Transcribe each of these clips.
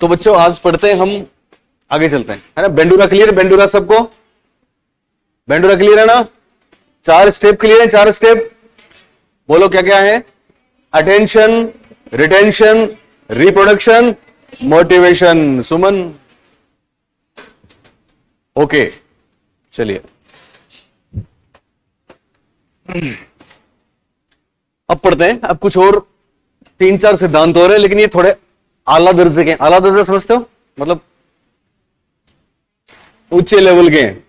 तो बच्चों आज पढ़ते हैं, हम आगे चलते हैं, है ना। बेंडूरा क्लियर है? बेंडूरा सबको बेंडूरा क्लियर है ना? 4 स्टेप क्लियर है? 4 स्टेप बोलो क्या क्या है? Attention, retention, reproduction, motivation. Suman okay, चलिए अब पढ़ते हैं। अब कुछ और 3-4 सिद्धांत हो रहे हैं, लेकिन ये थोड़े आला दर्जे के। आला दर्जा समझते हो? मतलब ऊंचे लेवल के हैं,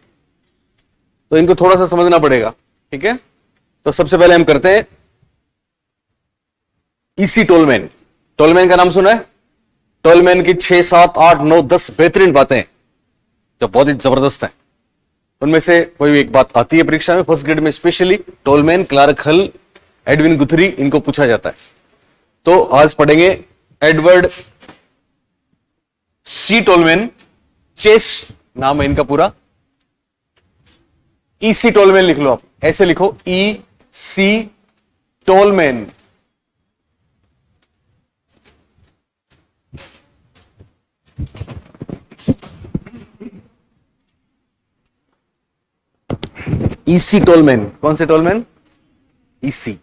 तो इनको थोड़ा सा समझना पड़ेगा, ठीक है। तो सबसे पहले हम करते हैं ईसी टोलमैन। टोलमैन का नाम सुना है? टोलमैन की 6, 7, 8, 9, 10 बेहतरीन बातें जो बहुत ही जबरदस्त है। उनमें से कोई भी एक बात आती है परीक्षा में, फर्स्ट ग्रेड में स्पेशली। टोलमैन, क्लार्क हल, एडविन गुथरी, इनको पूछा जाता है। तो आज पढ़ेंगे एडवर्ड सी टोलमैन। चेस नाम है इनका पूरा। ईसी टोलमैन लिख लो आप, ऐसे लिखो, E C Tolman. EC Tolman. कौन से Tolman? EC.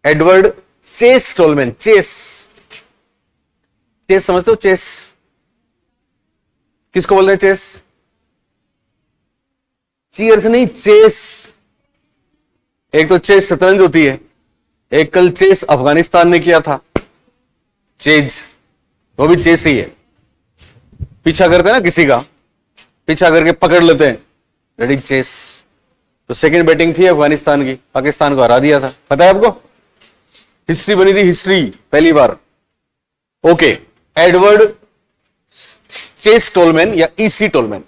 Edward Chace Tolman. Chace, Chace समझते हो? चेस किसको बोलते हैं? चेस चीयर से नहीं, चेस। एक तो चेस शतरंज होती है, एक कल चेस अफगानिस्तान ने किया था, चेज, वो भी चेस ही है। पीछा करते हैं ना किसी का, पीछा करके पकड़ लेते हैं, रेडी चेस। तो सेकंड बैटिंग थी अफगानिस्तान की, पाकिस्तान को हरा दिया था, पता है आपको? हिस्ट्री बनी थी, हिस्ट्री पहली बार। ओके, एडवर्ड चेस टोलमैन या ईसी टोलमैन।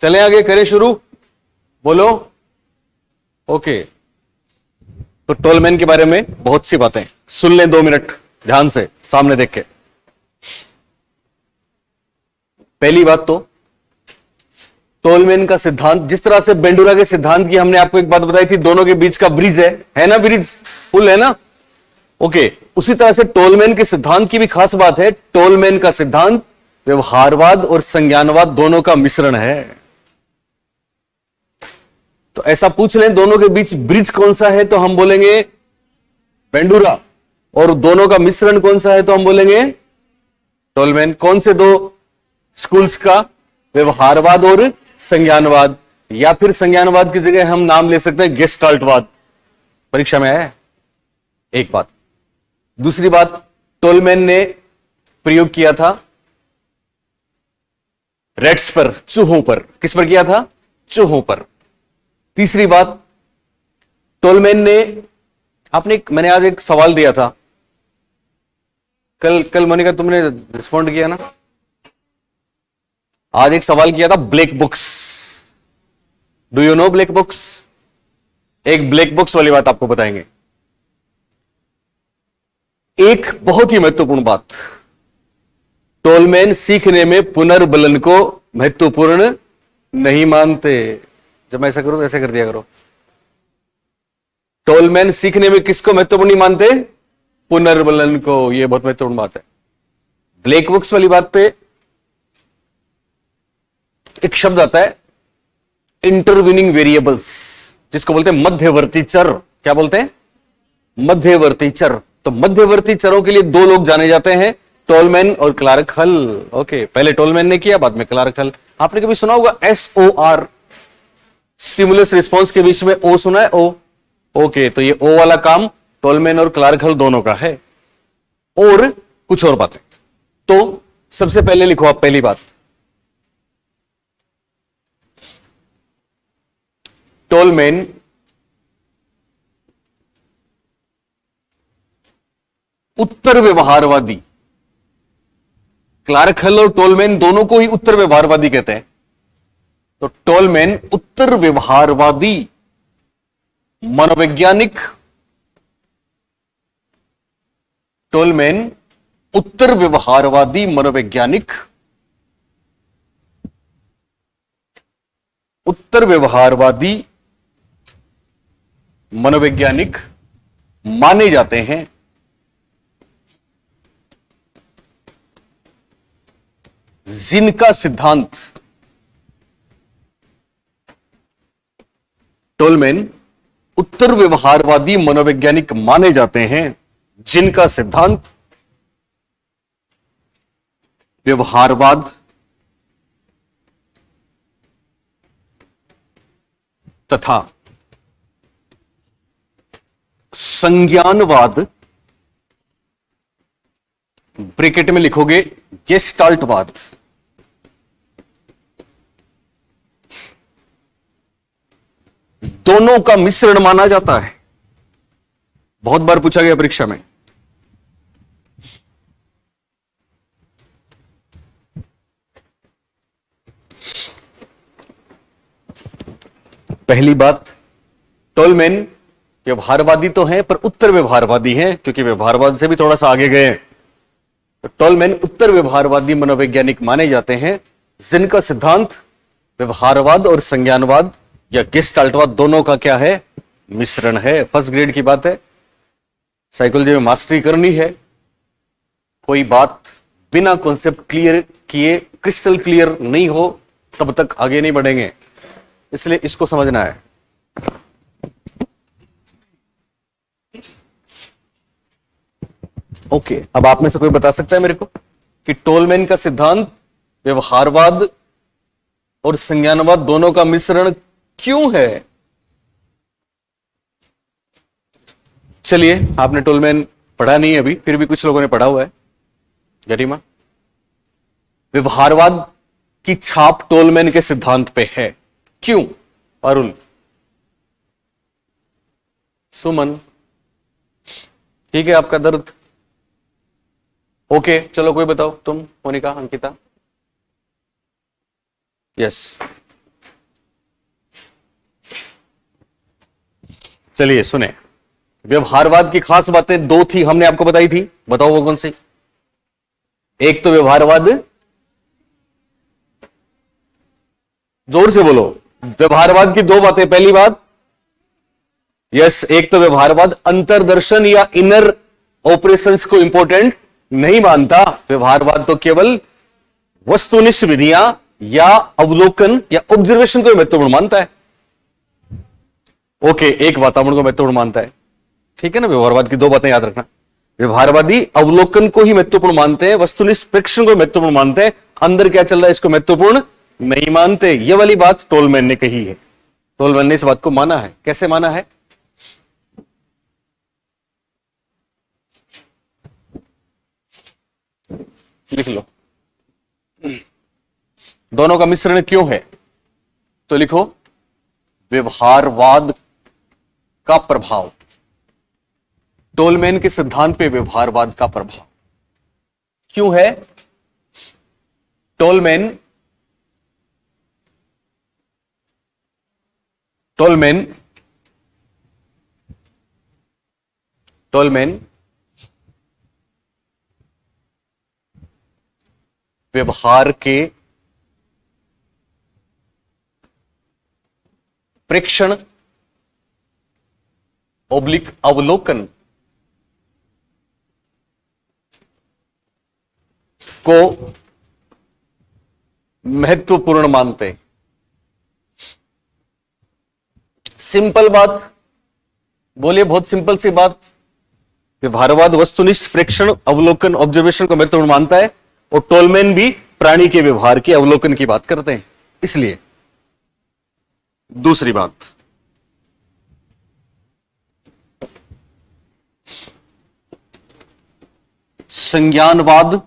चलें आगे, करें शुरू, बोलो। ओके, तो टोलमैन के बारे में बहुत सी बातें सुन लें, 2 मिनट ध्यान से सामने देख के। पहली बात तो टोलमैन का सिद्धांत, जिस तरह से बेंडूरा के सिद्धांत की हमने आपको एक बात बताई थी, दोनों के बीच का ब्रिज है ना? ब्रिज फुल है ना? ओके, उसी तरह से टोलमैन के सिद्धांत की भी खास बात है। टोलमैन का सिद्धांत व्यवहारवाद और संज्ञानवाद दोनों का मिश्रण है। तो ऐसा पूछ लें दोनों के बीच ब्रिज कौन सा है, तो हम बोलेंगे बेंडूरा। और दोनों का मिश्रण कौन सा है, तो हम बोलेंगे टोलमैन। कौन से 2 स्कूल्स का? व्यवहारवाद और संज्ञानवाद। या फिर संज्ञानवाद की जगह हम नाम ले सकते हैं गेस्टाल्टवाद। परीक्षा में है एक बात। दूसरी बात, टोलमैन ने प्रयोग किया था रेट्स पर, चूहों पर। किस पर किया था? चूहों पर। तीसरी बात, टोलमैन ने, मैंने आज एक सवाल दिया था, कल मोनिका तुमने रिस्पॉन्ड किया ना? आज एक सवाल किया था black books. Do you know black books? एक ब्लैक बुक्स वाली बात आपको बताएंगे। एक बहुत ही महत्वपूर्ण बात, टोलमैन सीखने में पुनर्बलन को महत्वपूर्ण नहीं मानते। जब मैं ऐसा करूं तो ऐसे कर दिया करो। टोलमैन सीखने में किसको महत्वपूर्ण नहीं मानते? पुनर्बलन को। यह बहुत महत्वपूर्ण बात है। ब्लैक बुक्स वाली बात पे एक शब्द आता है इंटरवीनिंग वेरिएबल्स, जिसको बोलते हैं मध्यवर्ती चर। क्या बोलते हैं? मध्यवर्ती चर। तो मध्यवर्ती चरों के लिए 2 लोग जाने जाते हैं, टोलमैन और क्लार्क हल। ओके, पहले टोलमैन ने किया, बाद में क्लार्क हल। आपने कभी सुना होगा SOR, स्टिमुलस रिस्पॉन्स के बीच में O सुना है? O। ओके, तो ये O वाला काम टोलमैन और क्लार्क हल दोनों का है। और कुछ और बातें, तो सबसे पहले लिखो आप पहली बात, टोलमैन उत्तर व्यवहारवादी। क्लार्क हल और टोलमैन दोनों को ही उत्तर व्यवहारवादी कहते हैं। तो टोलमैन उत्तर व्यवहारवादी मनोवैज्ञानिक, टोलमैन उत्तर व्यवहारवादी मनोवैज्ञानिक, उत्तर व्यवहारवादी मनोवैज्ञानिक माने जाते हैं। जिनका सिद्धांत टोलमैन उत्तर व्यवहारवादी मनोवैज्ञानिक माने जाते हैं, जिनका सिद्धांत व्यवहारवाद तथा संज्ञानवाद, ब्रैकेट में लिखोगे गेस्टाल्टवाद, दोनों का मिश्रण माना जाता है। बहुत बार पूछा गया परीक्षा में। पहली बात, टोलमैन व्यवहारवादी तो हैं पर उत्तर व्यवहारवादी हैं, क्योंकि व्यवहारवाद से भी थोड़ा सा आगे गए हैं। तो टोलमैन उत्तर व्यवहारवादी मनोवैज्ञानिक माने जाते हैं, जिनका सिद्धांत व्यवहारवाद और संज्ञानवाद या गेस्टाल्टवाद दोनों का क्या है, मिश्रण है। फर्स्ट ग्रेड की बात है, साइकोलॉजी में मास्टरी करनी है। कोई बात बिना कॉन्सेप्ट क्लियर किए, क्रिस्टल क्लियर नहीं हो, तब तक आगे नहीं बढ़ेंगे, इसलिए इसको समझना है। ओके, अब आप में से कोई बता सकता है मेरे को कि टोलमैन का सिद्धांत व्यवहारवाद और संज्ञानवाद दोनों का मिश्रण क्यों है? चलिए, आपने टोलमैन पढ़ा नहीं है अभी, फिर भी कुछ लोगों ने पढ़ा हुआ है। गरिमा, व्यवहारवाद की छाप टोलमैन के सिद्धांत पे है, क्यों? अरुण, सुमन, ठीक है, आपका दर्द ओके। चलो कोई बताओ, तुम, मोनिका, अंकिता। यस, चलिए सुने। व्यवहारवाद की खास बातें दो थी, हमने आपको बताई थी, बताओ वो कौन सी? एक तो व्यवहारवाद, जोर से बोलो, व्यवहारवाद की दो बातें। पहली बात, यस, एक तो व्यवहारवाद अंतर्दर्शन या इनर ऑपरेशंस को इंपॉर्टेंट नहीं मानता। व्यवहारवाद तो केवल वस्तुनिष्ठ विधियां या अवलोकन या ऑब्जर्वेशन को महत्वपूर्ण मानता है। ओके, एक वातावरण को महत्वपूर्ण मानता है, ठीक है ना। व्यवहारवाद की दो बातें याद रखना। व्यवहारवादी अवलोकन को ही महत्वपूर्ण मानते हैं, वस्तुनिष्ठ प्रेक्षण को महत्वपूर्ण मानते हैं, अंदर क्या चल रहा है इसको महत्वपूर्ण नहीं मानते। ये वाली बात टोलमैन ने कही है। टोलमैन ने इस बात को माना है। कैसे माना है? लिख लो, दोनों का मिश्रण क्यों है? तो लिखो, व्यवहारवाद का प्रभाव, टोलमैन के सिद्धांत पे व्यवहारवाद का प्रभाव क्यों है? टोलमैन व्यवहार के प्रेक्षण ओब्लिक अवलोकन को महत्वपूर्ण मानते। सिंपल बात बोलिए, बहुत सिंपल सी बात। व्यवहारवाद वस्तुनिष्ठ प्रेक्षण अवलोकन ऑब्जर्वेशन को महत्वपूर्ण मानता है, और टोलमैन भी प्राणी के व्यवहार के अवलोकन की बात करते हैं, इसलिए। दूसरी बात, संज्ञानवाद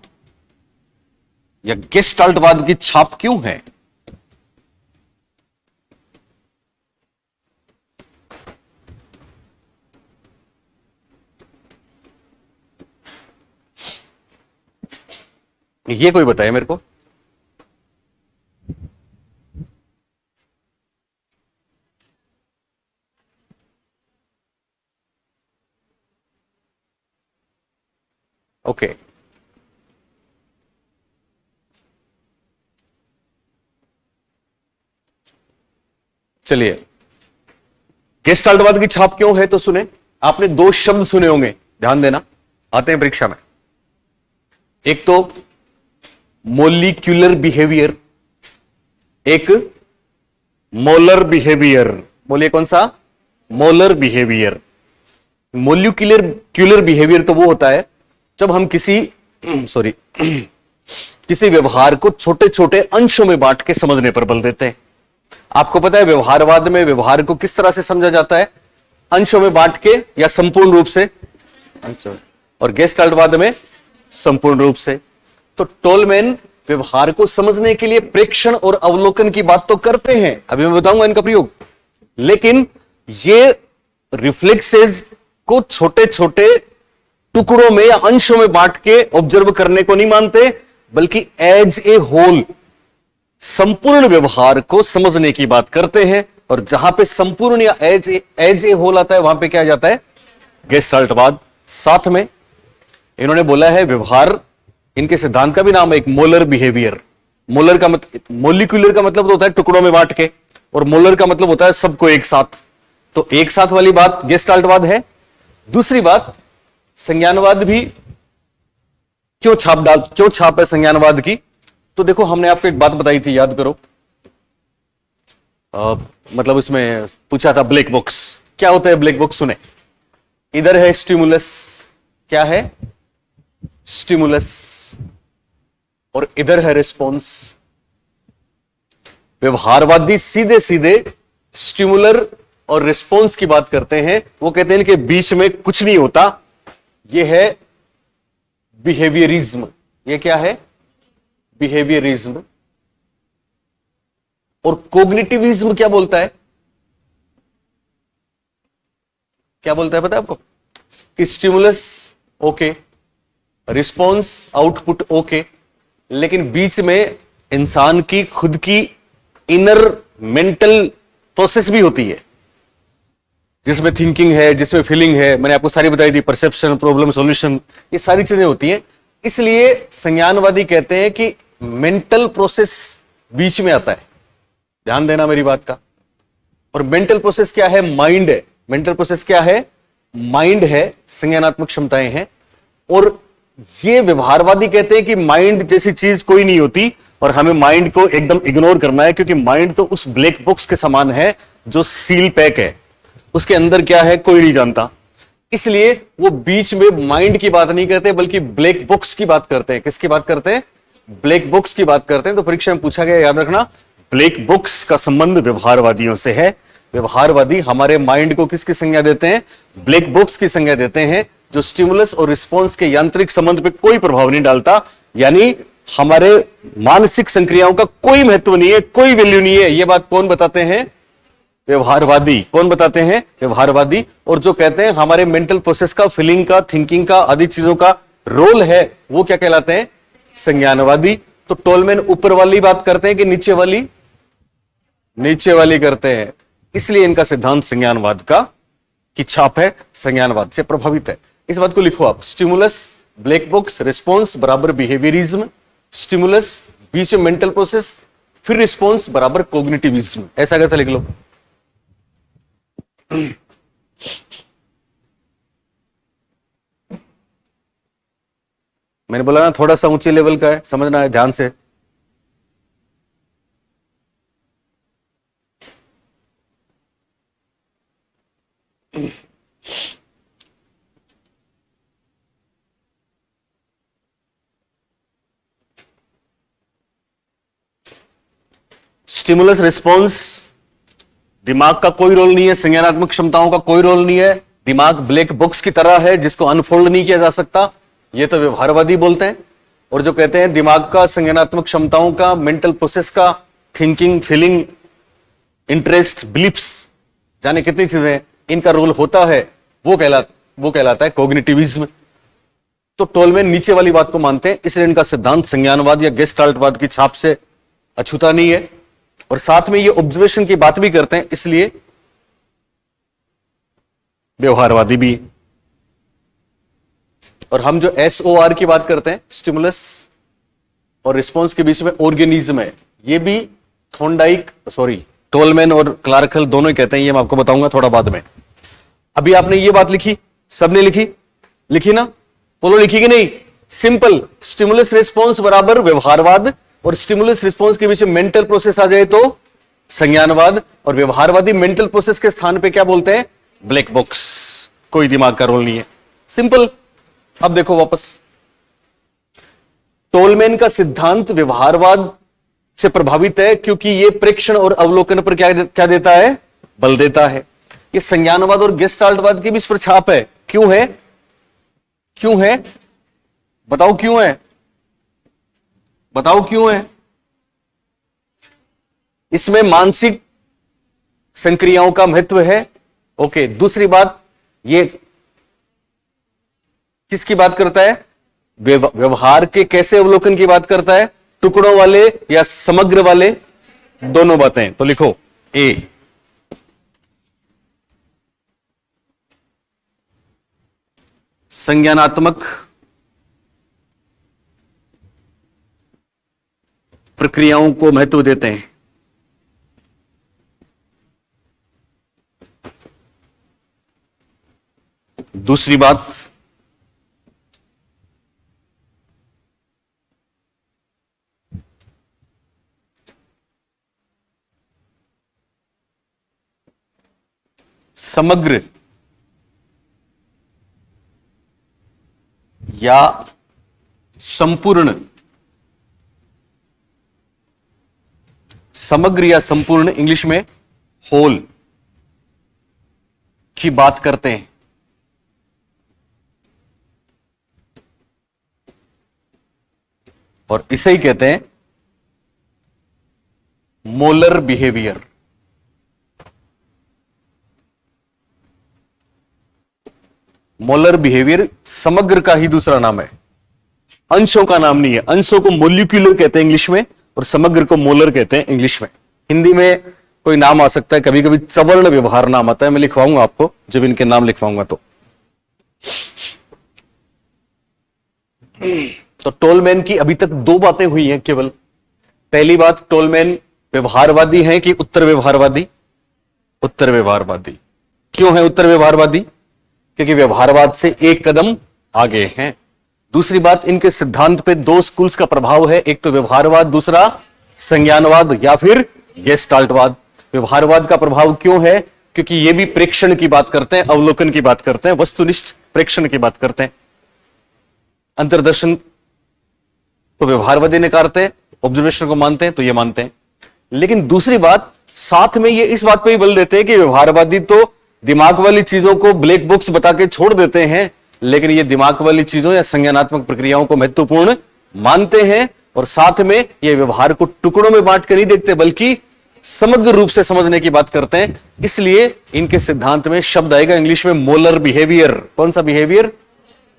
या गेस्टाल्टवाद की छाप क्यों है? ये कोई बताए मेरे को। ओके, चलिए, गेस्टाल्टवाद की छाप क्यों है तो सुने। आपने दो शब्द सुने होंगे, ध्यान देना, आते हैं परीक्षा में। एक तो मोलिक्यूलर बिहेवियर, एक मोलर बिहेवियर। बोलिए कौन सा? Molar behaviour. मोलिक्यूलर बिहेवियर तो वो होता है जब हम किसी सॉरी किसी व्यवहार को छोटे छोटे अंशों में बांट के समझने पर बल देते हैं। आपको पता है व्यवहारवाद में व्यवहार को किस तरह से समझा जाता है? अंशों में बांट के या संपूर्ण रूप से, और गेस्टाल्टवाद में संपूर्ण रूप से। तो टोलमैन व्यवहार को समझने के लिए प्रेक्षण और अवलोकन की बात तो करते हैं, अभी मैं बताऊंगा इनका प्रयोग, लेकिन ये रिफ्लेक्सेस को छोटे छोटे टुकड़ों में या अंशों में बांट के ऑब्जर्व करने को नहीं मानते, बल्कि एज ए होल संपूर्ण व्यवहार को समझने की बात करते हैं। और जहां पे संपूर्ण या एज ए होल आता है वहां पे क्या आ जाता है? गेस्टाल्टवाद। साथ में इन्होंने बोला है व्यवहार, इनके सिद्धांत का भी नाम है एक मोलर बिहेवियर। मोलर का मतलब, मोलिक्यूलर का मतलब तो होता है टुकड़ों में बांट के, और मोलर का मतलब होता है सबको एक साथ। तो एक साथ वाली बात गेस्टाल्टवाद है। दूसरी बात, संज्ञानवाद भी क्यों छाप है संज्ञानवाद की? तो देखो हमने आपको एक बात बताई थी, याद करो। मतलब इसमें पूछा था ब्लैक बॉक्स क्या होता है। ब्लैक बॉक्स सुने, इधर है स्टिमुलस, क्या है? स्टिमुलस, और इधर है रिस्पॉन्स। व्यवहारवादी सीधे सीधे स्टिमुलर और रिस्पॉन्स की बात करते हैं। वो कहते हैं कि बीच में कुछ नहीं होता, यह है बिहेवियरिज्म। ये क्या है? बिहेवियरिज्म। और कोग्निटिविज्म क्या बोलता है? क्या बोलता है पता है आपको? कि stimulus okay, response output okay, लेकिन बीच में इंसान की खुद की इनर मेंटल प्रोसेस भी होती है, जिसमें थिंकिंग है, जिसमें फीलिंग है। मैंने आपको सारी बताई थी, परसेप्शन, प्रॉब्लम सॉल्यूशन, ये सारी चीजें होती हैं। इसलिए संज्ञानवादी कहते हैं कि मेंटल प्रोसेस बीच में आता है। ध्यान देना मेरी बात का। और मेंटल प्रोसेस क्या है? माइंड है। मेंटल प्रोसेस क्या है? माइंड है, संज्ञानात्मक क्षमताएं हैं। और ये व्यवहारवादी कहते हैं कि माइंड जैसी चीज कोई नहीं होती, और हमें माइंड को एकदम इग्नोर करना है, क्योंकि माइंड तो उस ब्लैक बॉक्स के समान है जो सील पैक है, उसके अंदर क्या है कोई नहीं जानता। इसलिए वो बीच में माइंड की बात नहीं करते, बल्कि ब्लैक बॉक्स की बात करते हैं। किसकी बात करते हैं? ब्लैक बॉक्स की बात करते हैं। तो परीक्षा में पूछा गया, याद रखना, ब्लैक बॉक्स का संबंध व्यवहारवादियों से है। व्यवहारवादी हमारे माइंड को किसकी संज्ञा देते हैं? ब्लैक बॉक्स की संज्ञा देते हैं, जो स्टिमुलस और रिस्पॉन्स के यांत्रिक संबंध पे कोई प्रभाव नहीं डालता। यानी हमारे मानसिक संक्रियाओं का कोई महत्व नहीं है, कोई वैल्यू नहीं है। यह बात कौन बताते हैं? व्यवहारवादी। कौन बताते हैं? व्यवहारवादी। और जो कहते हैं हमारे मेंटल प्रोसेस का, फीलिंग का, थिंकिंग का, आदि चीजों का रोल है, वो क्या कहलाते हैं? संज्ञानवादी। तो टोलमैन ऊपर वाली बात करते हैं कि नीचे वाली? नीचे वाली करते हैं। इसलिए इनका सिद्धांत संज्ञानवाद का की छाप है, संज्ञानवाद से प्रभावित है। इस बात को लिखो आप। स्टिमुलस ब्लैक बॉक्स, रिस्पॉन्स बराबर बिहेवियरिज्म। स्टिमुलस बीच में मेंटल प्रोसेस, फिर रिस्पॉन्स बराबर कोग्निटिविज्म। ऐसा कैसा लिख लो। मैंने बोला ना थोड़ा सा ऊंचे लेवल का है, समझना है ध्यान से। स्टिमुलस रिस्पॉन्स, दिमाग का कोई रोल नहीं है, संज्ञानात्मक क्षमताओं का कोई रोल नहीं है। दिमाग ब्लैक बॉक्स की तरह है जिसको अनफोल्ड नहीं किया जा सकता। ये तो व्यवहारवादी बोलते हैं। और जो कहते हैं दिमाग का, संज्ञानात्मक क्षमताओं का, मेंटल प्रोसेस का, थिंकिंग, फीलिंग, इंटरेस्ट, बिलीफ्स, जाने कितनी चीजें इनका रोल होता है, वो कहलाता है कोग्निटिविज्म। तो टोलमैन नीचे वाली बात को मानते हैं, इसलिए इनका सिद्धांत संज्ञानवाद या गेस्टाल्टवाद की छाप से अछूता नहीं है। और साथ में ये ऑब्जर्वेशन की बात भी करते हैं, इसलिए व्यवहारवादी भी। और हम जो SOR की बात करते हैं, स्टिमुलस और रिस्पॉन्स के बीच में ऑर्गेनिज्म है, ये भी टोलमैन और क्लार्कल दोनों ही कहते हैं। ये मैं आपको बताऊंगा थोड़ा बाद में। अभी आपने ये बात लिखी, सबने लिखी ना? बोलो लिखी कि नहीं? सिंपल, स्टिमुलस रिस्पॉन्स बराबर व्यवहारवाद, और स्टिमुलस रिस्पॉन्स के बीच में मेंटल प्रोसेस आ जाए तो संज्ञानवाद, और व्यवहारवादी मेंटल प्रोसेस के स्थान पे क्या बोलते हैं? ब्लैक बॉक्स, कोई दिमाग का रोल नहीं है, सिंपल। अब देखो वापस, टोलमैन का सिद्धांत व्यवहारवाद से प्रभावित है क्योंकि यह प्रेक्षण और अवलोकन पर क्या देता है? बल देता है। ये संज्ञानवाद और गेस्टाल्टवाद के भी इस पर छाप है। क्यों है? क्यों है? बताओ क्यों है? बताओ क्यों है? इसमें मानसिक संक्रियाओं का महत्व है। ओके, दूसरी बात, ये किसकी बात करता है? व्यवहार के कैसे अवलोकन की बात करता है? टुकड़ों वाले या समग्र वाले? दोनों बातें। तो लिखो ए, संज्ञानात्मक प्रक्रियाओं को महत्व देते हैं। दूसरी बात, समग्र या संपूर्ण, समग्र या संपूर्ण, इंग्लिश में होल की बात करते हैं। और इसे ही कहते हैं मोलर बिहेवियर। मोलर बिहेवियर समग्र का ही दूसरा नाम है, अंशों का नाम नहीं है। अंशों को मोलिक्यूलर कहते हैं इंग्लिश में, और समग्र को मोलर कहते हैं इंग्लिश में। हिंदी में कोई नाम आ सकता है, कभी कभी सवर्ण व्यवहार नाम आता है, मैं लिखवाऊंगा आपको जब इनके नाम लिखवाऊंगा तो टोलमैन की अभी तक दो बातें हुई हैं केवल। पहली बात, टोलमैन व्यवहारवादी हैं कि उत्तर व्यवहारवादी? उत्तर व्यवहारवादी। क्यों है उत्तर व्यवहारवादी? क्योंकि व्यवहारवाद से एक कदम आगे हैं। दूसरी बात, इनके सिद्धांत पे दो स्कूल्स का प्रभाव है, एक तो व्यवहारवाद, दूसरा संज्ञानवाद या फिर गेस्टाल्टवाद। व्यवहारवाद का प्रभाव क्यों है? क्योंकि ये भी प्रेक्षण की बात करते हैं, अवलोकन की बात करते हैं, वस्तुनिष्ठ प्रेक्षण की बात करते हैं। अंतर्दर्शन तो व्यवहारवादी नकारते हैं, ऑब्जर्वेशन को मानते हैं, तो ये मानते हैं। लेकिन दूसरी बात, साथ में ये इस बात पे भी बल देते हैं कि व्यवहारवादी तो दिमाग वाली चीजों को ब्लैक बॉक्स बता के छोड़ देते हैं, लेकिन ये दिमाग वाली चीजों या संज्ञानात्मक प्रक्रियाओं को महत्वपूर्ण मानते हैं, और साथ में ये व्यवहार को टुकड़ों में बांट कर नहीं देखते, बल्कि समग्र रूप से समझने की बात करते हैं। इसलिए इनके सिद्धांत में शब्द आएगा इंग्लिश में मोलर बिहेवियर। कौन सा बिहेवियर?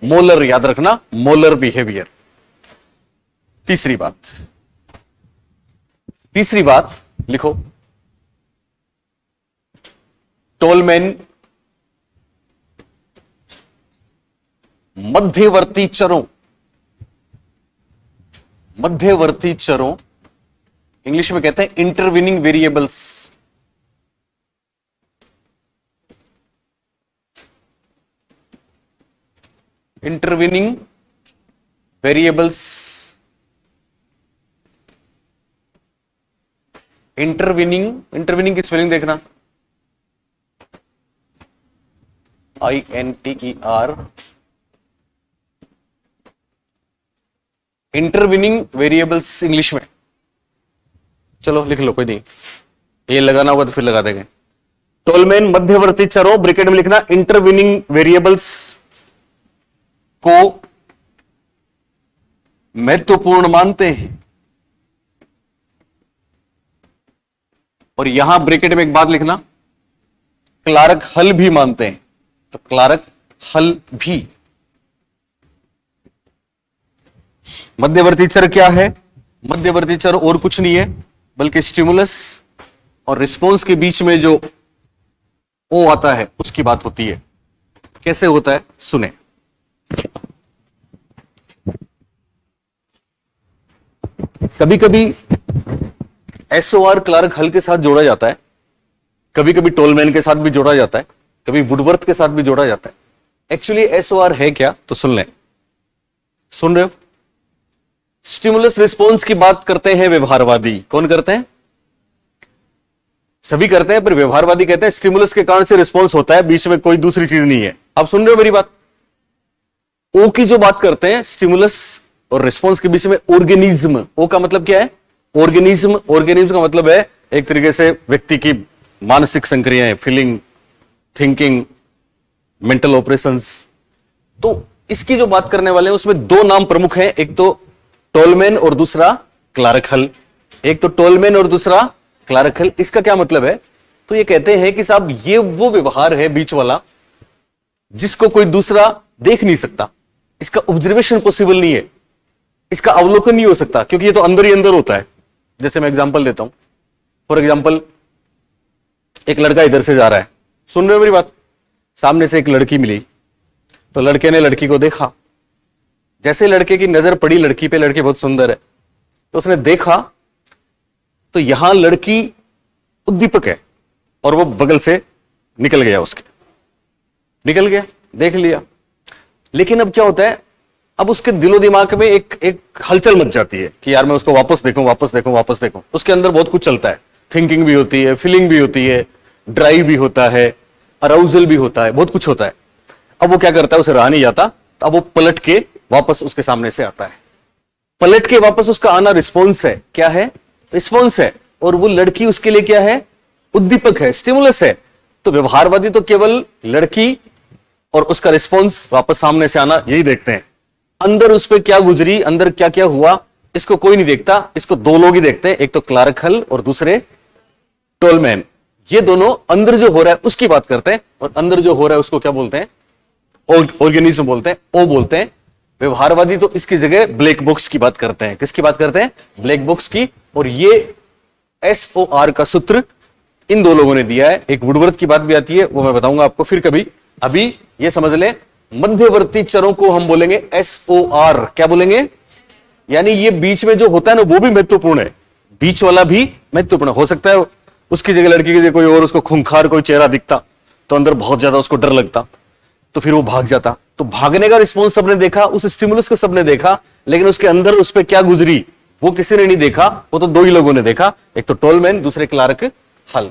मोलर, याद रखना, मोलर बिहेवियर। तीसरी बात लिखो, टोलमैन मध्यवर्ती चरों इंग्लिश में कहते हैं intervening variables. Intervening variables, intervening की स्पेलिंग देखना, INTER, इंटरवीनिंग वेरिएबल्स इंग्लिश में। चलो लिख लो, कोई नहीं, ये लगाना होगा तो फिर लगा देंगे। टोलमैन मध्यवर्ती चरों, ब्रैकेट में लिखना, इंटरवीनिंग वेरिएबल्स को महत्वपूर्ण मानते हैं। और यहां ब्रैकेट में एक बात लिखना, क्लार्क हल भी मानते हैं। तो क्लार्क हल भी। मध्यवर्ती चर क्या है? मध्यवर्ती चर और कुछ नहीं है बल्कि स्टिमुलस और रिस्पॉन्स के बीच में जो ओ आता है उसकी बात होती है। कैसे होता है सुने। कभी कभी एसओआर क्लार्क हल के साथ जोड़ा जाता है, कभी कभी टोलमैन के साथ भी जोड़ा जाता है, कभी वुडवर्थ के साथ भी जोड़ा जाता है। एक्चुअली एसओआर है क्या तो सुन लें। सुन रहे हो? स्टिमुलस रिस्पॉन्स की बात करते हैं व्यवहारवादी। कौन करते हैं? सभी करते हैं, पर व्यवहारवादी कहते हैं स्टिमुलस के कारण से रिस्पॉन्स होता है, बीच में कोई दूसरी चीज नहीं है। आप सुन रहे हो मेरी बात? ओ की जो बात करते हैं स्टिमुलस और रिस्पॉन्स के बीच में ऑर्गेनिज्म। ओ का मतलब क्या है? ऑर्गेनिज्म। ऑर्गेनिज्म का मतलब है एक तरीके से व्यक्ति की मानसिक संक्रियाएं, फीलिंग, थिंकिंग, मेंटल ऑपरेशंस। तो इसकी जो बात करने वाले हैं उसमें दो नाम प्रमुख हैं, एक तो टोलमैन और दूसरा क्लार्क हल। एक तो टोलमैन और दूसरा क्लार्क हल। इसका क्या मतलब है? तो ये कहते हैं कि साहब ये वो व्यवहार है बीच वाला जिसको कोई दूसरा देख नहीं सकता, इसका ऑब्जर्वेशन पॉसिबल नहीं है, इसका अवलोकन नहीं हो सकता, क्योंकि ये तो अंदर ही अंदर होता है। जैसे मैं एग्जांपल देता हूं, फॉर एग्जांपल एक लड़का इधर से जा रहा है, सुन रहे हो मेरी बात? सामने से एक लड़की मिली, तो लड़के ने लड़की को देखा। जैसे लड़के की नजर पड़ी लड़की पे, लड़की बहुत सुंदर है, तो उसने देखा तो यहां लड़की उद्दीपक है और वो बगल से निकल गया, उसके निकल गया, देख लिया। लेकिन अब क्या होता है, अब उसके दिलो दिमाग में एक हलचल मच जाती है कि यार मैं उसको वापस देखूं, वापस देखूं, वापस देखूं। उसके अंदर बहुत कुछ चलता है, थिंकिंग भी होती है, फीलिंग भी होती है, ड्राइव भी होता है, अराउजल भी होता है, बहुत कुछ होता है। अब वो क्या करता है, उसे रहा नहीं जाता, तो अब वो पलट के वापस उसके सामने से आता है। पलट के वापस उसका आना रिस्पॉन्स है। क्या है? रिस्पॉन्स है। और वो लड़की उसके लिए क्या है? उद्दीपक है, स्टिमुलस है। तो व्यवहारवादी तो केवल लड़की और उसका रिस्पॉन्स वापस सामने से आना यही देखते हैं। अंदर उस पर क्या गुजरी, अंदर क्या क्या हुआ, इसको कोई नहीं देखता। इसको दो लोग ही देखते हैं, एक तो क्लार्क हल और दूसरे टोलमैन। ये दोनों अंदर जो हो रहा है उसकी बात करते हैं, और अंदर जो हो रहा है उसको क्या बोलते हैं? ऑर्गेनिज्म बोलते हैं, ओ बोलते हैं। व्यवहारवादी तो इसकी जगह ब्लैक बॉक्स की बात करते हैं। किसकी बात करते हैं? ब्लैक बॉक्स की। और ये SOR का सूत्र इन दो लोगों ने दिया है। एक वुडवर्थ की बात भी आती है, वो मैं बताऊंगा आपको फिर कभी। अभी ये समझ लें, मध्यवर्ती चरों को हम बोलेंगे SOR। क्या बोलेंगे? यानी ये बीच में जो होता है ना, वो भी महत्वपूर्ण है, बीच वाला भी महत्वपूर्ण हो सकता है। उसकी जगह लड़की की जगह कोई और उसको खूंखार कोई चेहरा दिखता तो अंदर बहुत ज्यादा उसको डर लगता, तो फिर वो भाग जाता। तो भागने का रिस्पॉन्स सबने देखा, उस स्टिमुलस को सबने देखा, लेकिन उसके अंदर उस पर क्या गुजरी वो किसी ने नहीं देखा। वो तो दो ही लोगों ने देखा, एक तो टोलमैन, दूसरे क्लार्क हल।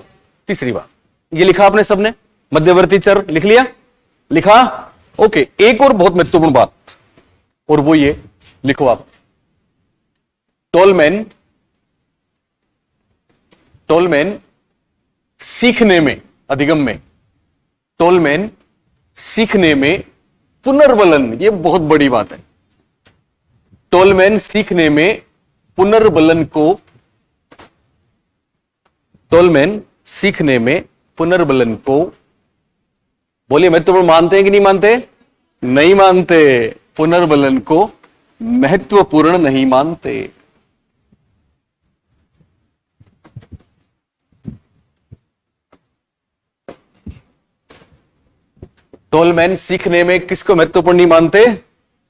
तीसरी बात ये लिखा आपने सबने, मध्यवर्ती चर लिख लिया? लिखा? ओके। एक और बहुत महत्वपूर्ण बात, और वो ये लिखो आप, टोलमैन सीखने में, अधिगम में, टोलमैन सीखने में पुनर्बलन, ये बहुत बड़ी बात है। टोलमैन सीखने में पुनर्बलन को, टोलमैन सीखने में पुनर्बलन को, बोलिए महत्वपूर्ण मानते हैं कि नहीं मानते? नहीं मानते। पुनर्बलन को महत्वपूर्ण नहीं मानते। टोलमैन सीखने में किसको महत्वपूर्ण नहीं मानते?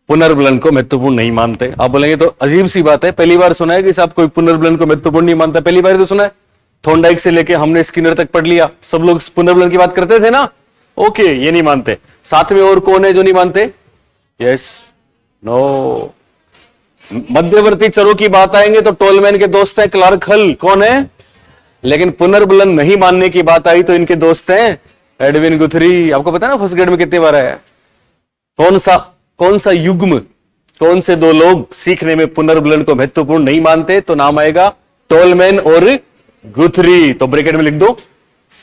पुनर्बलन को महत्वपूर्ण नहीं मानते। आप बोलेंगे तो अजीब सी बात है, पहली बार सुना है कि साहब कोई पुनर्बलन को महत्वपूर्ण नहीं मानता? पहली बार तो सुना है। थॉर्नडाइक से लेके हमने स्किनर तक पढ़ लिया, सब लोग पुनर्बलन की बात करते थे ना। ओके, ये नहीं मानते। साथ में और कौन है जो नहीं मानते? Yes, no. मध्यवर्ती चरों की बात आएंगे तो टोलमैन के दोस्त हैं क्लार्क हल। कौन है? लेकिन पुनर्बलन नहीं मानने की बात आई तो इनके दोस्त हैं एडविन गुथरी। आपको पता है ना फर्स्ट ग्रेड में कितने बार आया? कौन सा युग्म, कौन से दो लोग सीखने में पुनर्बलन को महत्वपूर्ण नहीं मानते? तो नाम आएगा टोलमैन और गुथरी। तो ब्रैकेट में लिख दो,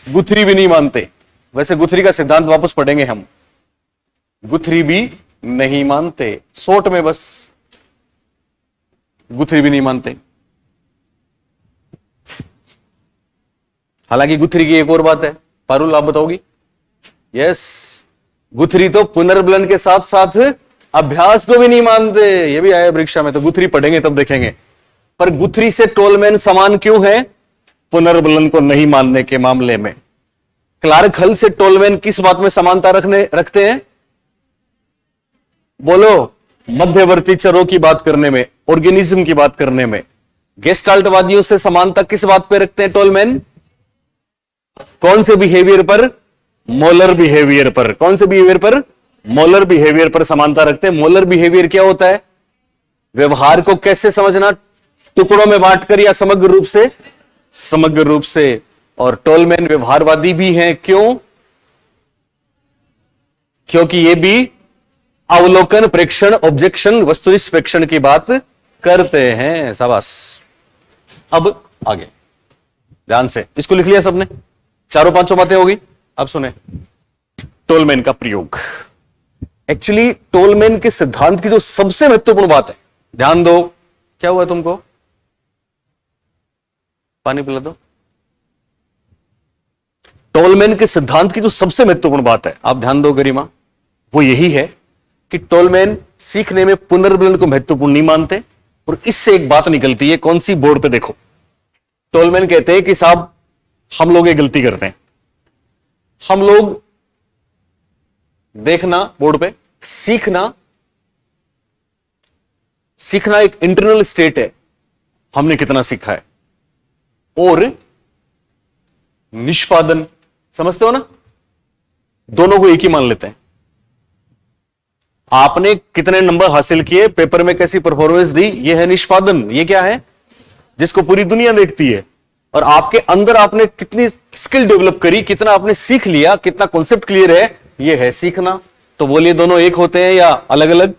गुथरी भी नहीं मानते। वैसे गुथरी का सिद्धांत वापस पढ़ेंगे हम, गुथरी भी नहीं मानते। शॉर्ट में बस, गुथरी भी नहीं मानते। हालांकि गुथरी की एक और बात है, पारुल आप बताओगी? यस, गुथरी तो पुनर्बलन के साथ साथ अभ्यास को भी नहीं मानते। ये भी आया परीक्षा में, तो गुथरी पढ़ेंगे तब देखेंगे। पर गुथरी से टोलमैन समान क्यों है पुनर्बलन को नहीं मानने के मामले में? क्लार्क हल से टोलमैन किस बात में समानता रखते हैं? बोलो। मध्यवर्ती चरों की बात करने में, ऑर्गेनिज्म की बात करने में। गेस्टाल्टवादियों से समानता किस बात पे रखते हैं टोलमैन? कौन से बिहेवियर पर? मोलर बिहेवियर पर। कौन से बिहेवियर पर? मोलर बिहेवियर पर समानता रखते हैं। मोलर बिहेवियर क्या होता है? व्यवहार को कैसे समझना, टुकड़ों में बांटकर या समग्र रूप से? समग्र रूप से। और टोलमैन व्यवहारवादी भी हैं, क्यों? क्योंकि ये भी अवलोकन, प्रेक्षण, ऑब्जेक्शन, वस्तुनिष्ठ प्रेक्षण की बात करते हैं। शाबाश। अब आगे ध्यान से इसको लिख लिया सबने, चारों पांचों बातें होगी। अब सुने टोलमैन का प्रयोग। एक्चुअली टोलमैन के सिद्धांत की जो सबसे महत्वपूर्ण बात है, ध्यान दो। क्या हुआ तुमको? पानी पिला दो। टोलमैन के सिद्धांत की जो सबसे महत्वपूर्ण बात है, आप ध्यान दो गरिमा, वो यही है कि टोलमैन सीखने में पुनर्बलन को महत्वपूर्ण नहीं मानते। और इससे एक बात निकलती है, कौन सी? बोर्ड पे देखो। टोलमैन कहते हैं कि साहब हम लोग ये गलती करते हैं। हम लोग, देखना बोर्ड पे, सीखना एक इंटरनल स्टेट है, हमने कितना सीखा है, और निष्पादन, समझते हो ना, दोनों को एक ही मान लेते हैं। आपने कितने नंबर हासिल किए, पेपर में कैसी परफॉर्मेंस दी, यह है निष्पादन। ये क्या है? जिसको पूरी दुनिया देखती है। और आपके अंदर आपने कितनी स्किल डेवलप करी, कितना आपने सीख लिया, कितना कॉन्सेप्ट क्लियर है, यह है सीखना। तो बोलिए दोनों एक होते हैं या अलग अलग?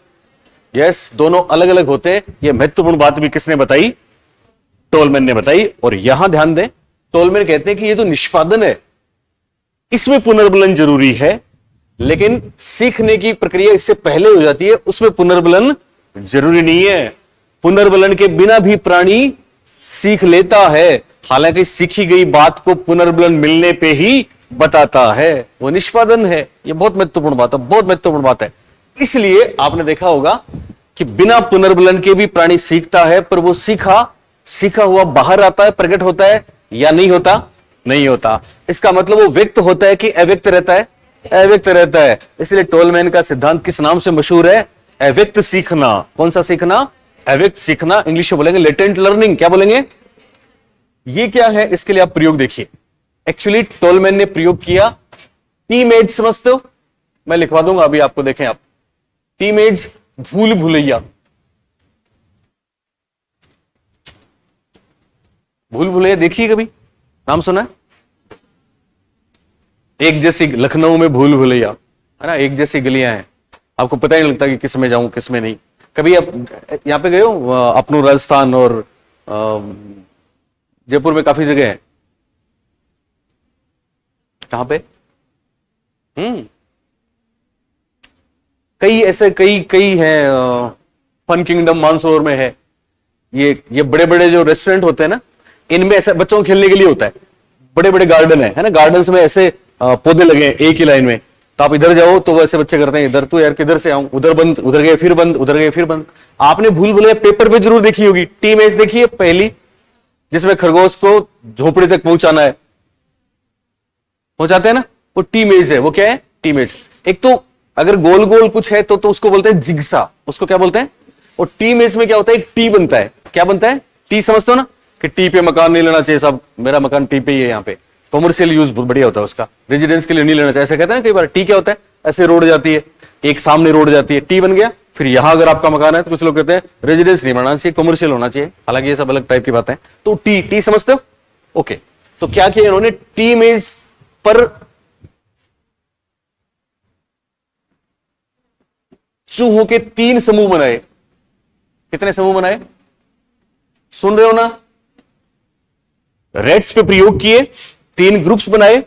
यस, दोनों अलग अलग होते हैं। यह महत्वपूर्ण बात भी किसने बताई? टोलमैन ने बताई। और यहां ध्यान दें, टोलमैन कहते हैं कि यह जो निष्पादन है, इसमें पुनर्बलन जरूरी है, लेकिन सीखने की प्रक्रिया इससे पहले हो जाती है, उसमें पुनर्बलन जरूरी नहीं है। पुनर्बलन के बिना भी प्राणी सीख लेता है, हालांकि सीखी गई बात को पुनर्बलन मिलने पे ही बताता है, वो निष्पादन है। ये बहुत महत्वपूर्ण बात है, बहुत महत्वपूर्ण बात है। इसलिए आपने देखा होगा कि बिना पुनर्बलन के भी प्राणी सीखता है, पर वो सीखा हुआ बाहर आता है, प्रकट होता है या नहीं होता? नहीं होता। इसका मतलब वो व्यक्त होता है कि अव्यक्त रहता है? अव्यक्त रहता है। इसलिए टोलमैन का सिद्धांत किस नाम से मशहूर है? अव्यक्त सीखना। कौन सा सीखना? अव्यक्त सीखना। इंग्लिश में बोलेंगे लेटेंट लर्निंग। क्या बोलेंगे? ये क्या है? इसके लिए आप प्रयोग देखिए। एक्चुअली टोलमैन ने प्रयोग किया टीमएज, समझते हो? मैं लिखवा दूंगा अभी आपको, देखें आप। टीमएज, भूल भुलैया। भूल भुलैया देखिए, कभी नाम सुना है? एक जैसी लखनऊ में भूल भुलैया है ना, एक जैसी गलियां हैं, आपको पता ही नहीं लगता कि किस में जाऊं किस में नहीं। कभी आप यहां पे गए हो? अपनू राजस्थान और जयपुर में काफी जगह है। कहां पे? कई ऐसे कई हैं। फन किंगडम मानसरोवर में है। ये बड़े बड़े जो रेस्टोरेंट होते हैं ना, इनमें ऐसा बच्चों को खेलने के लिए होता है। बड़े बड़े गार्डन है ना, गार्डन्स में ऐसे पौधे लगे हैं एक ही लाइन में। तो आप इधर जाओ तो वो ऐसे बच्चे करते हैं, इधर तो यार किधर से आऊं, उधर बंद, उधर गए फिर बंद, उधर गए फिर बंद। आपने भूल भुलैया पेपर पे जरूर देखी होगी। टीमएज देखिए पहली, जिसमें खरगोश को झोपड़ी तक पहुंचाना है, पहुंचाते हैं ना, वो टीमएज है। वो क्या है? टीमएज। एक तो अगर गोल गोल कुछ है तो उसको बोलते हैं जिग्सा। उसको क्या बोलते हैं? और टीमएज में क्या होता है? एक टी बनता है। क्या बनता है? टी, समझते हो ना, कि टी पे मकान नहीं लेना चाहिए साहब, मेरा मकान टी पे ही है। यहाँ पे कॉमर्शियल यूज बहुत बढ़िया होता है उसका, रेजिडेंस के लिए नहीं लेना चाहिए, ऐसे कहते हैं ना कई बार। टी क्या होता है? ऐसे रोड जाती है, एक सामने रोड जाती है, टी बन गया। फिर यहां अगर आपका मकान है तो कुछ लोग कहते हैं रेजिडेंस नहीं बनाना चाहिए, कॉमर्शियल होना चाहिए। हालांकि ये सब अलग टाइप की बातें हैं। तो टी समझते हो? ओके। तो क्या किया इन्होंने? टीमएज पर चूहों के 3 समूह बनाए। कितने समूह बनाए? सुन रहे हो ना? रेड्स पे प्रयोग किए, 3 ग्रुप्स बनाए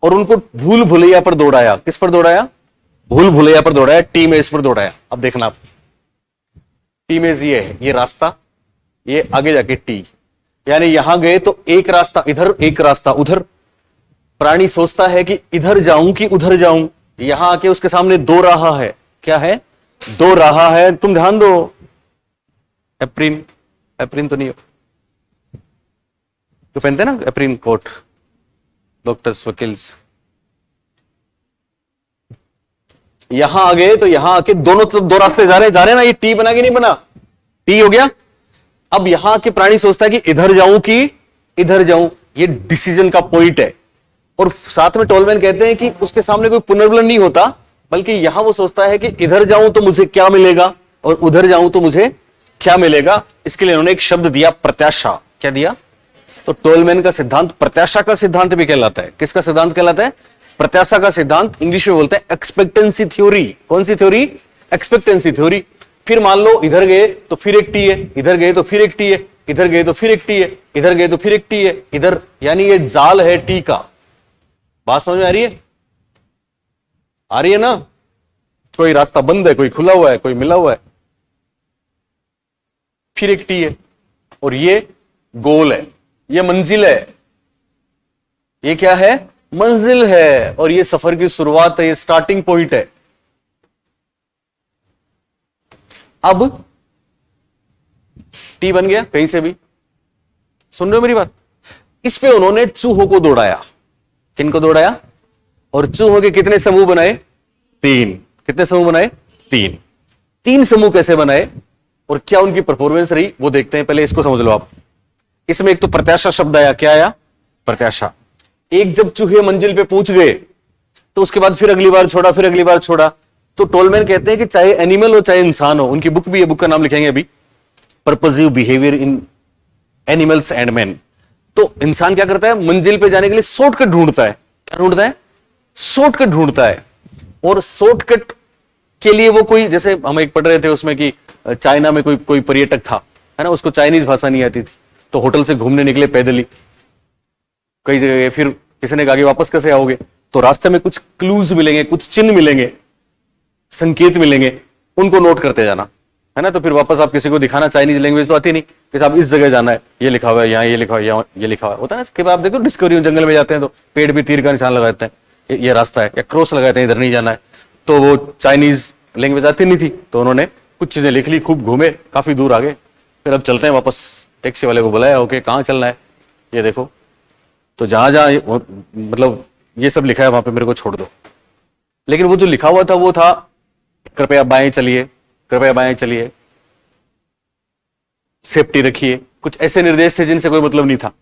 और उनको भूल भुलैया पर दौड़ाया। किस पर दौड़ाया? भूल भुलैया पर दौड़ाया, टीमएज पर दौड़ाया। अब देखना आप, टीमएज ये है, ये रास्ता, ये आगे जाके टी, यानी यहां गए तो एक रास्ता इधर, एक रास्ता उधर। प्राणी सोचता है कि इधर जाऊं कि उधर जाऊं। यहां आके उसके सामने 2 राह है। क्या है? 2 राह है। तुम ध्यान दो, एप्रिन तो नहीं हो तो पहनते ना एप्रिन कोट, डॉक्टर्स, वकील्स। यहां आ गए तो यहां आके दोनों तरफ 2 रास्ते जा रहे हैं ना। ये टी बना कि नहीं बना? टी हो गया। अब यहां के प्राणी सोचता है कि इधर जाऊं कि इधर जाऊं। ये डिसीजन का पॉइंट है। और साथ में टोलमैन कहते हैं कि उसके सामने कोई पुनर्बलन नहीं होता, बल्कि यहां वो सोचता है कि इधर जाऊं तो मुझे क्या मिलेगा और उधर जाऊं तो मुझे क्या मिलेगा, इसके लिए उन्होंने एक शब्द दिया, प्रत्याशा। क्या दिया? तो टोलमैन का सिद्धांत प्रत्याशा का सिद्धांत भी कहलाता है। किसका सिद्धांत कहलाता है? प्रत्याशा का सिद्धांत। इंग्लिश में बोलते हैं एक्सपेक्टेंसी थ्योरी। कौन सी थ्योरी? Expectancy theory. फिर मान लो इधर गए तो फिर एक टी है, इधर गए तो फिर एक टी है, इधर गए तो फिर एक टी है, इधर गए तो फिर एक टी है, इधर, यानी ये जाल है टी का। बात समझ में आ रही है? आ रही है ना? कोई रास्ता बंद है, कोई खुला हुआ है, कोई मिला हुआ है, फिर एक टी है, और ये गोल है, ये मंजिल है। ये क्या है? मंजिल है, और ये सफर की शुरुआत है, ये स्टार्टिंग पॉइंट है। अब टी बन गया कहीं से भी, सुन रहे हो मेरी बात? इस पे उन्होंने चूहों को दौड़ाया। किनको दौड़ाया? और चूहों के कितने समूह बनाए? 3। कितने समूह बनाए? 3। 3 समूह कैसे बनाए और क्या उनकी परफॉर्मेंस रही वो देखते हैं। पहले इसको समझ लो आप। इसमें एक तो प्रत्याशा शब्द आया। क्या आया? प्रत्याशा। एक जब चूहे मंजिल पे पहुंच गए तो उसके बाद फिर अगली बार छोड़ा, फिर अगली बार छोड़ा। तो टोलमैन कहते हैं कि चाहे एनिमल हो चाहे इंसान हो, उनकी बुक भी है, बुक का नाम लिखेंगे अभी, purposive behaviour in animals and man. तो इंसान क्या करता है? मंजिल पे जाने के लिए शॉर्टकट ढूंढता है। क्या ढूंढता है? शॉर्टकट ढूंढता है। और शॉर्टकट के लिए वो कोई, जैसे हम एक पढ़ रहे थे उसमें कि चाइना में कोई पर्यटक था, है ना, उसको चाइनीज भाषा नहीं आती थी, तो होटल से घूमने निकले पैदल ही कई जगह। फिर किसी ने कहा कि वापस कैसे आओगे? तो रास्ते में कुछ क्लूज मिलेंगे, कुछ चिन्ह मिलेंगे, संकेत मिलेंगे, उनको नोट करते जाना, है ना। तो फिर वापस आप किसी को दिखाना, चाइनीज लैंग्वेज तो आती नहीं, कि साहब इस जगह जाना है, ये लिखा हुआ है यहाँ, ये लिखा हुआ है यहाँ, ये लिखा हुआ है। होता है ना कि आप देखो डिस्कवरी जंगल में जाते हैं तो पेड़ भी तीर का निशान लगाते हैं, ये रास्ता है, या क्रॉस लगाते हैं, इधर नहीं जाना है। तो वो चाइनीज लैंग्वेज आती नहीं थी, तो उन्होंने कुछ चीजें लिख ली, खूब घूमे, काफी दूर आ गए। फिर अब चलते हैं वापस। टैक्सी वाले को बुलाया, ओके कहाँ चलना है, ये देखो, तो जहां जहां मतलब ये सब लिखा है वहां पे मेरे को छोड़ दो। लेकिन वो जो लिखा हुआ था वो था कृपया बाएं चलिए, कृपया बाएं चलिए, सेफ्टी रखिए, कुछ ऐसे निर्देश थे जिनसे कोई मतलब नहीं था।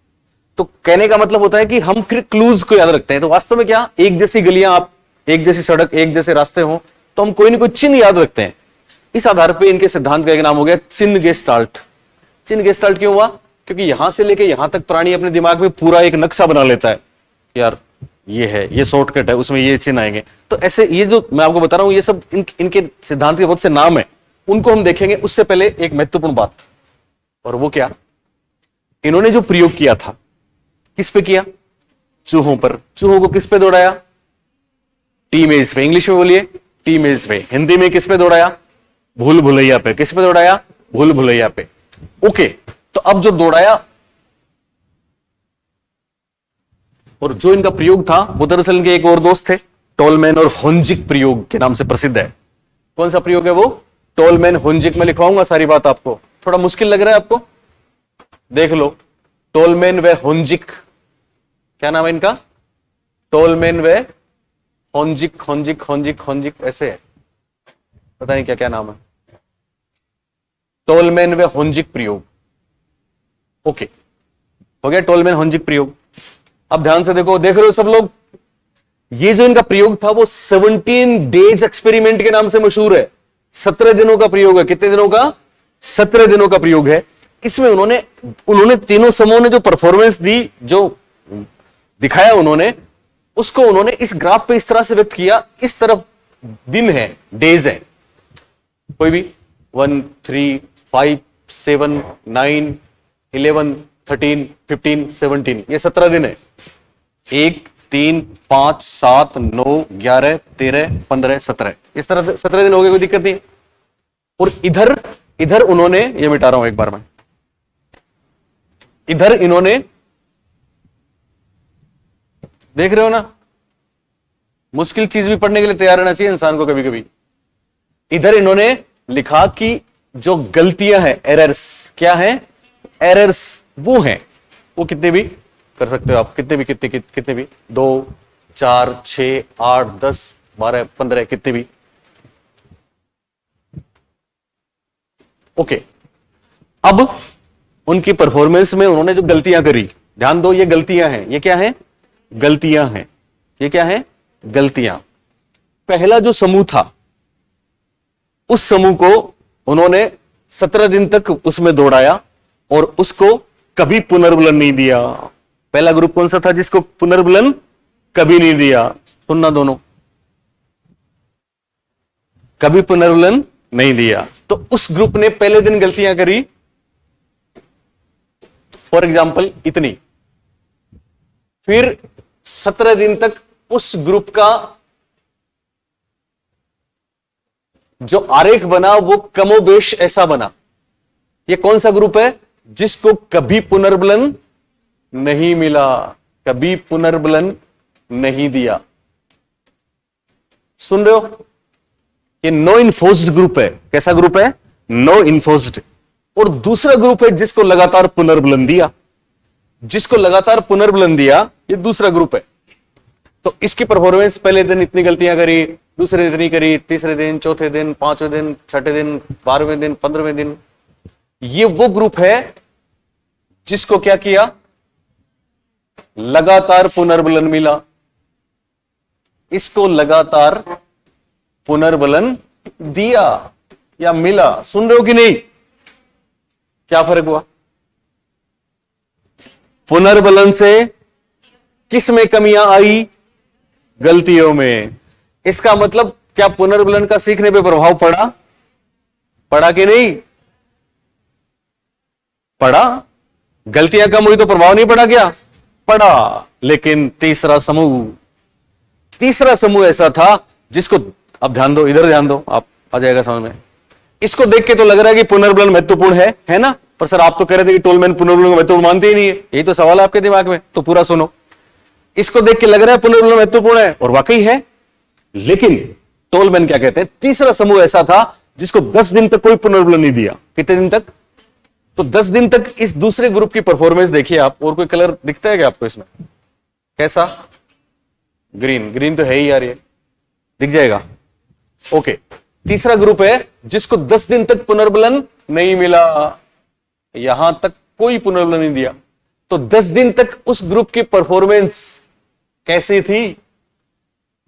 तो कहने का मतलब होता है कि हम फिर क्लूज को याद रखते हैं। तो वास्तव में क्या, एक जैसी गलियां, आप एक जैसी सड़क, एक जैसे रास्ते हो, तो हम कोई ना कोई चिन्ह याद रखते हैं। इस आधार पे इनके सिद्धांत का एक नाम हो गया चिन्ह गेस्टाल्ट। चिन्ह गेस्टाल्ट क्यों हुआ? क्योंकि यहां से लेके यहां तक प्राणी अपने दिमाग में पूरा एक नक्शा बना लेता है, यार ये है, ये शॉर्टकट है, उसमें ये चिन्ह आएंगे। तो ऐसे ये जो मैं आपको बता रहा हूं, ये सब इनके सिद्धांत के बहुत से नाम है, उनको हम देखेंगे। उससे पहले एक महत्वपूर्ण बात, और वो क्या, इन्होंने जो प्रयोग किया था किस पे किया? चूहों पर। चूहों को किस पे दौड़ाया? टी मेज पे। इंग्लिश में बोलिए, टी मेज पे। हिंदी में किस पे दौड़ाया? भूल भुलैया पे। किस पे दौड़ाया? भूल भुलैया पे। ओके, तो अब जो दौड़ाया और जो इनका प्रयोग था वो दरअसल इनके एक और दोस्त थे, टोलमैन और होंजिक प्रयोग के नाम से प्रसिद्ध है। कौन सा प्रयोग है वो? टोलमैन होंजिक। में लिखवाऊंगा सारी बात आपको। थोड़ा मुश्किल लग रहा है आपको? देख लो, टोलमैन व होंजिक, क्या नाम है इनका? टोलमैन व होंजिक, होंजिक होंजिक होंजिक ऐसे है, पता नहीं क्या क्या नाम है। टोलमैन व होंजिक प्रयोग। ओके, हो गया टोलमैन होंजिक प्रयोग। अब ध्यान से देखो, देख रहे हो सब लोग, ये जो इनका प्रयोग था वो 17 डेज एक्सपेरिमेंट के नाम से मशहूर है। 17 दिनों का प्रयोग है। कितने दिनों का? 17 दिनों का प्रयोग है। इसमें उन्होंने तीनों समूहों ने जो परफॉर्मेंस दी, जो दिखाया उन्होंने, उसको उन्होंने इस ग्राफ पे इस तरह से व्यक्त किया। इस तरफ दिन है, डेज है, कोई भी 1, 3, 5, 7, 9, 11, 13, 15, 17, ये 17 दिन है। 1, 3, 5, 7, 9, 11, 13, 15, 17, इस तरह 17 दिन हो गए, कोई दिक्कत नहीं। और इधर उन्होंने, ये मिटा रहा हूं एक बार मैं, इधर इन्होंने, देख रहे हो ना, मुश्किल चीज भी पढ़ने के लिए तैयार रहना चाहिए इंसान को कभी कभी। इधर इन्होंने लिखा कि जो गलतियां हैं, एरर्स, क्या है? एरर्स वो हैं, वो कितने भी कर सकते हो आप, कितने भी 2, 4, 6, 8, 10, 12, 15, कितने भी। ओके, अब उनकी परफॉर्मेंस में उन्होंने जो गलतियां करी, ध्यान दो, ये गलतियां हैं। ये क्या है? गलतियां हैं। ये क्या है? गलतियां। पहला जो समूह था, उस समूह को उन्होंने 17 दिन तक उसमें दौड़ाया और उसको कभी पुनर्बलन नहीं दिया। पहला ग्रुप कौन सा था जिसको पुनर्बलन कभी नहीं दिया? सुनना दोनों, कभी पुनर्बलन नहीं दिया। तो उस ग्रुप ने पहले दिन गलतियां करी, फॉर एग्जाम्पल इतनी, फिर 17 दिन तक उस ग्रुप का जो आरेख बना वो कमोबेश ऐसा बना। ये कौन सा ग्रुप है? जिसको कभी पुनर्बलन नहीं मिला, कभी पुनर्बलन नहीं दिया। सुन रहे हो? ये नो इन्फोर्स्ड ग्रुप है। कैसा ग्रुप है? No enforced. और दूसरा ग्रुप है जिसको लगातार पुनर्बलन दिया, जिसको लगातार पुनर्बलन दिया, ये दूसरा ग्रुप है। तो इसकी परफॉर्मेंस पहले दिन इतनी गलतियां करी, दूसरे दिन इतनी करी, तीसरे दिन, चौथे दिन, पांचवें दिन, छठे दिन, 12वें दिन, 15वें दिन। ये वो ग्रुप है जिसको क्या किया? लगातार पुनर्बलन मिला। इसको लगातार पुनर्बलन दिया या मिला। सुन रहे हो कि नहीं? क्या फर्क हुआ? पुनर्बलन से किस में कमियां आई? गलतियों में। इसका मतलब क्या पुनर्बलन का सीखने पे प्रभाव पड़ा? पड़ा कि नहीं पड़ा? गलतियां कम हुई तो प्रभाव नहीं पड़ा क्या? पड़ा। लेकिन तीसरा समूह ऐसा था जिसको, अब ध्यान दो, इधर ध्यान दो, आप आ जाएगा समझ में। इसको देख के तो लग रहा है कि पुनर्बलन महत्वपूर्ण है ना? पर सर आप तो कह रहे थे कि टोलमैन पुनर्बलन को महत्वपूर्ण मानते ही नहीं है। यही तो सवाल है आपके दिमाग में, तो पूरा सुनो। इसको देख के लग रहा है पुनर्बलन महत्वपूर्ण है, और वाकई है। लेकिन टोलमैन क्या कहते हैं? तीसरा समूह ऐसा था जिसको 10 दिन तक कोई पुनर्बलन नहीं दिया। कितने दिन तक? तो 10 दिन तक इस दूसरे ग्रुप की परफॉर्मेंस देखिए आप। और कोई कलर दिखता है क्या आपको इसमें? कैसा? ग्रीन तो है ही यार, ये दिख जाएगा। ओके, तीसरा ग्रुप है जिसको 10 दिन तक पुनर्बलन नहीं मिला, यहां तक कोई पुनर्बलन नहीं दिया। तो 10 दिन तक उस ग्रुप की परफॉर्मेंस कैसी थी?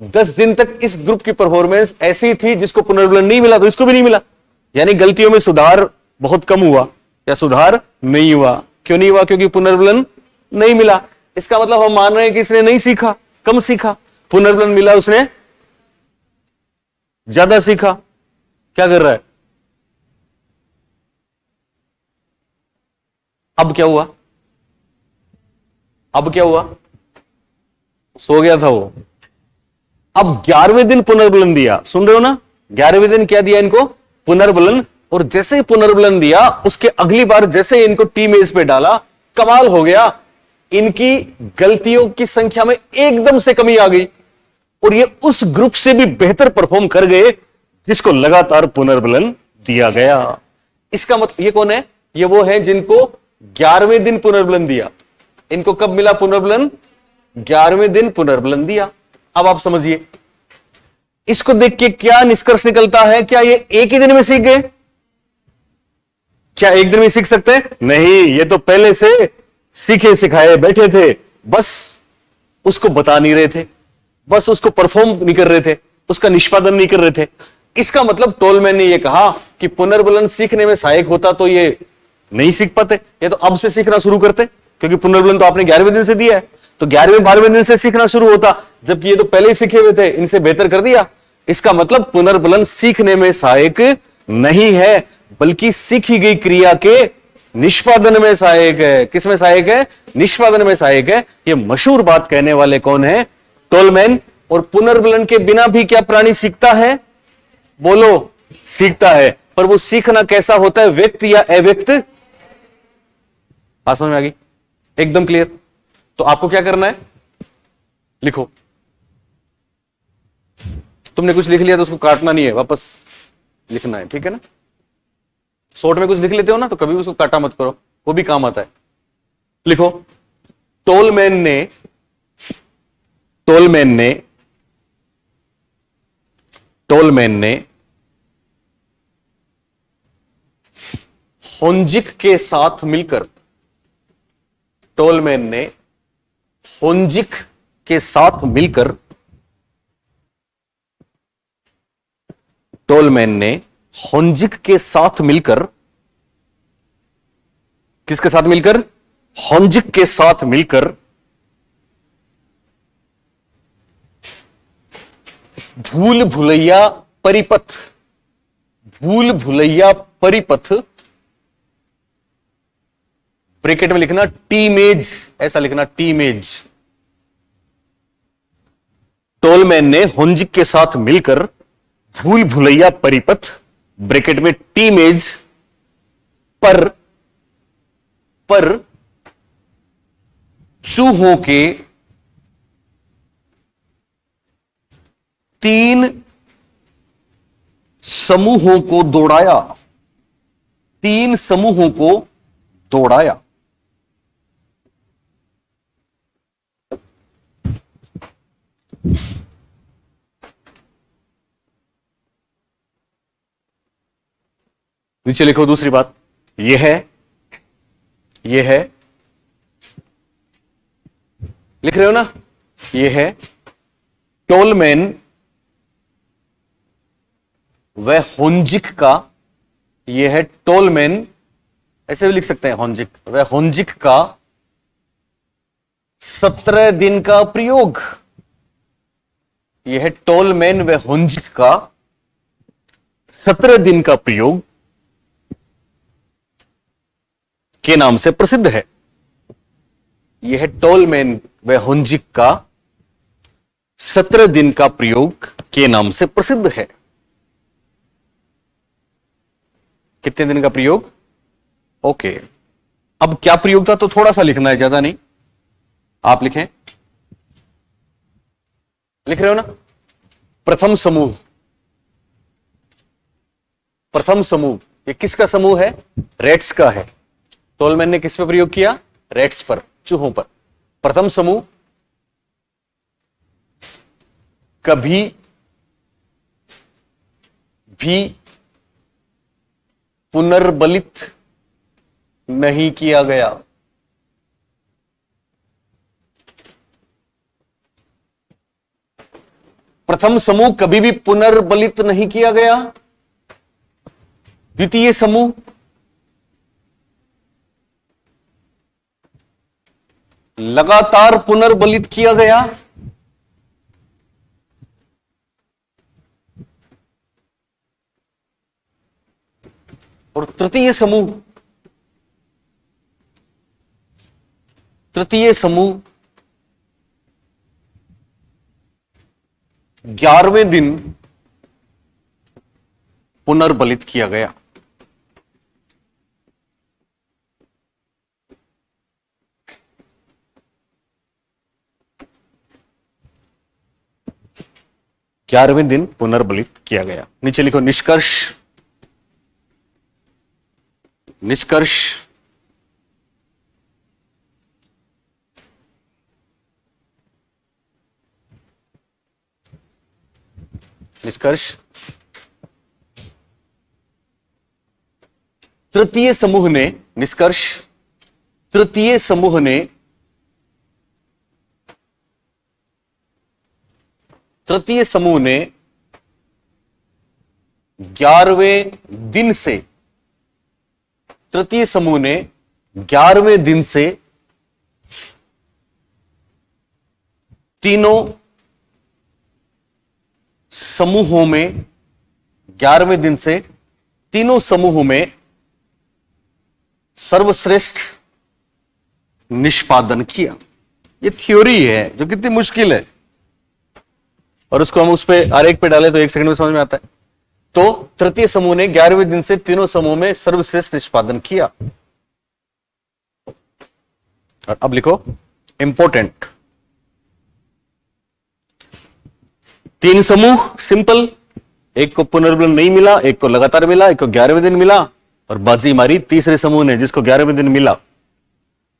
10 दिन तक इस ग्रुप की परफॉर्मेंस ऐसी थी जिसको पुनर्बलन नहीं मिला, तो इसको भी नहीं मिला। यानी गलतियों में सुधार बहुत कम हुआ या सुधार नहीं हुआ। क्यों नहीं हुआ? क्योंकि पुनर्बलन नहीं मिला। इसका मतलब हम मान रहे हैं कि इसने नहीं सीखा, कम सीखा। पुनर्बलन मिला, उसने ज्यादा सीखा। क्या कर रहा है? अब क्या हुआ? सो गया था वो। अब 11वें दिन पुनर्बलन दिया। सुन रहे हो ना? 11वें दिन क्या दिया इनको? पुनर्बलन। और जैसे ही पुनर्बलन दिया, उसके अगली बार जैसे ही इनको टी मेज पे डाला, कमाल हो गया। इनकी गलतियों की संख्या में एकदम से कमी आ गई, और ये उस ग्रुप से भी बेहतर परफॉर्म कर गए जिसको लगातार पुनर्बलन दिया गया। इसका मतलब ये कौन है? ये वो है जिनको 11वें दिन पुनर्बलन दिया। इनको कब मिला पुनर्बलन? 11वें दिन पुनर्बलन दिया। अब आप समझिए, इसको देख के क्या निष्कर्ष निकलता है? क्या ये एक ही दिन में सीख गए? क्या एक दिन में सीख सकते हैं? नहीं, ये तो पहले से सीखे सिखाए बैठे थे, बस उसको बता नहीं रहे थे, बस उसको परफॉर्म नहीं कर रहे थे, उसका निष्पादन नहीं कर रहे थे। इसका मतलब टोलमैन ने यह कहा कि पुनर्बलन सीखने में सहायक होता तो ये नहीं सीख पाते, ये तो अब से सीखना शुरू करते, क्योंकि पुनर्बलन तो आपने 11वें दिन से दिया है, तो 11वें 12वें दिन से सीखना शुरू होता, जबकि ये तो पहले ही सीखे हुए थे, इनसे बेहतर कर दिया। इसका मतलब पुनर्बलन सीखने में सहायक नहीं है, बल्कि सीखी गई क्रिया के निष्पादन में सहायक है। किस में सहायक है? निष्पादन में सहायक है। यह मशहूर बात कहने वाले कौन है? टोलमैन। और पुनर्बलन के बिना भी क्या प्राणी सीखता है? बोलो, सीखता है। पर वो सीखना कैसा होता है? व्यक्त या अव्यक्त? समझ में आ गई? एकदम क्लियर। तो आपको क्या करना है? लिखो। तुमने कुछ लिख लिया तो उसको काटना नहीं है, वापस लिखना है, ठीक है ना? शॉर्ट में कुछ लिख लेते हो ना, तो कभी उसको काटा मत करो, वो भी काम आता है। लिखो, टोलमैन ने होंजिक के साथ मिलकर, टोलमैन ने होंजिक के साथ मिलकर, टोलमैन ने होंजिक के साथ मिलकर किसके साथ मिलकर? होंजिक के साथ मिलकर भूल भुलैया परिपथ, भूल भुलैया परिपथ, ब्रैकेट में लिखना टीमेज, ऐसा लिखना टीमेज। टोलमैन ने होंजिक के साथ मिलकर भूल भुलैया परिपथ, ब्रैकेट में टीमेज पर चूहों के 3 समूहों को दौड़ाया, 3 समूहों को दौड़ाया। नीचे लिखो दूसरी बात, यह है, लिख रहे हो ना, यह है टोलमैन व होंजिक का, यह है टोलमैन, ऐसे भी लिख सकते हैं होंजिक व होंजिक का 17 दिन का प्रयोग। यह है टोलमैन व होंजिक का 17 दिन का प्रयोग के नाम से प्रसिद्ध है। यह टोलमैन व होंजिक का 17 दिन का प्रयोग के नाम से प्रसिद्ध है। कितने दिन का प्रयोग? ओके, अब क्या प्रयोग था तो थोड़ा सा लिखना है, ज्यादा नहीं। आप लिखें, लिख रहे हो ना? प्रथम समूह, प्रथम समूह, ये किसका समूह है? रेट्स का है। टोलमैन ने किस पर प्रयोग किया? रेट्स पर, चूहों पर। प्रथम समूह कभी भी पुनर्बलित नहीं किया गया। प्रथम समूह कभी भी पुनर्बलित नहीं किया गया। द्वितीय समूह लगातार पुनर्बलित किया गया। और तृतीय समूह 11वें दिन पुनर्बलित किया गया। ग्यारहवें दिन पुनर्बलित किया गया। नीचे लिखो निष्कर्ष, निष्कर्ष निष्कर्ष तृतीय समूह ने, निष्कर्ष तृतीय समूह ने तृतीय समूह ने 11वें दिन से, तृतीय समूह ने 11वें दिन से तीनों समूहों में, 11वें दिन से तीनों समूहों में सर्वश्रेष्ठ निष्पादन किया। यह थ्योरी है जो कितनी मुश्किल है, और उसको हम उस पे आरेख पे डाले तो 1 सेकंड में समझ में आता है। तो तृतीय समूह ने 11वें दिन से तीनों समूह में सर्वश्रेष्ठ निष्पादन किया। और अब लिखो इंपॉर्टेंट, 3 समूह सिंपल, एक को पुनर्बलन नहीं मिला, एक को लगातार मिला, एक को 11वें दिन मिला, और बाजी मारी तीसरे समूह ने जिसको 11वें दिन मिला।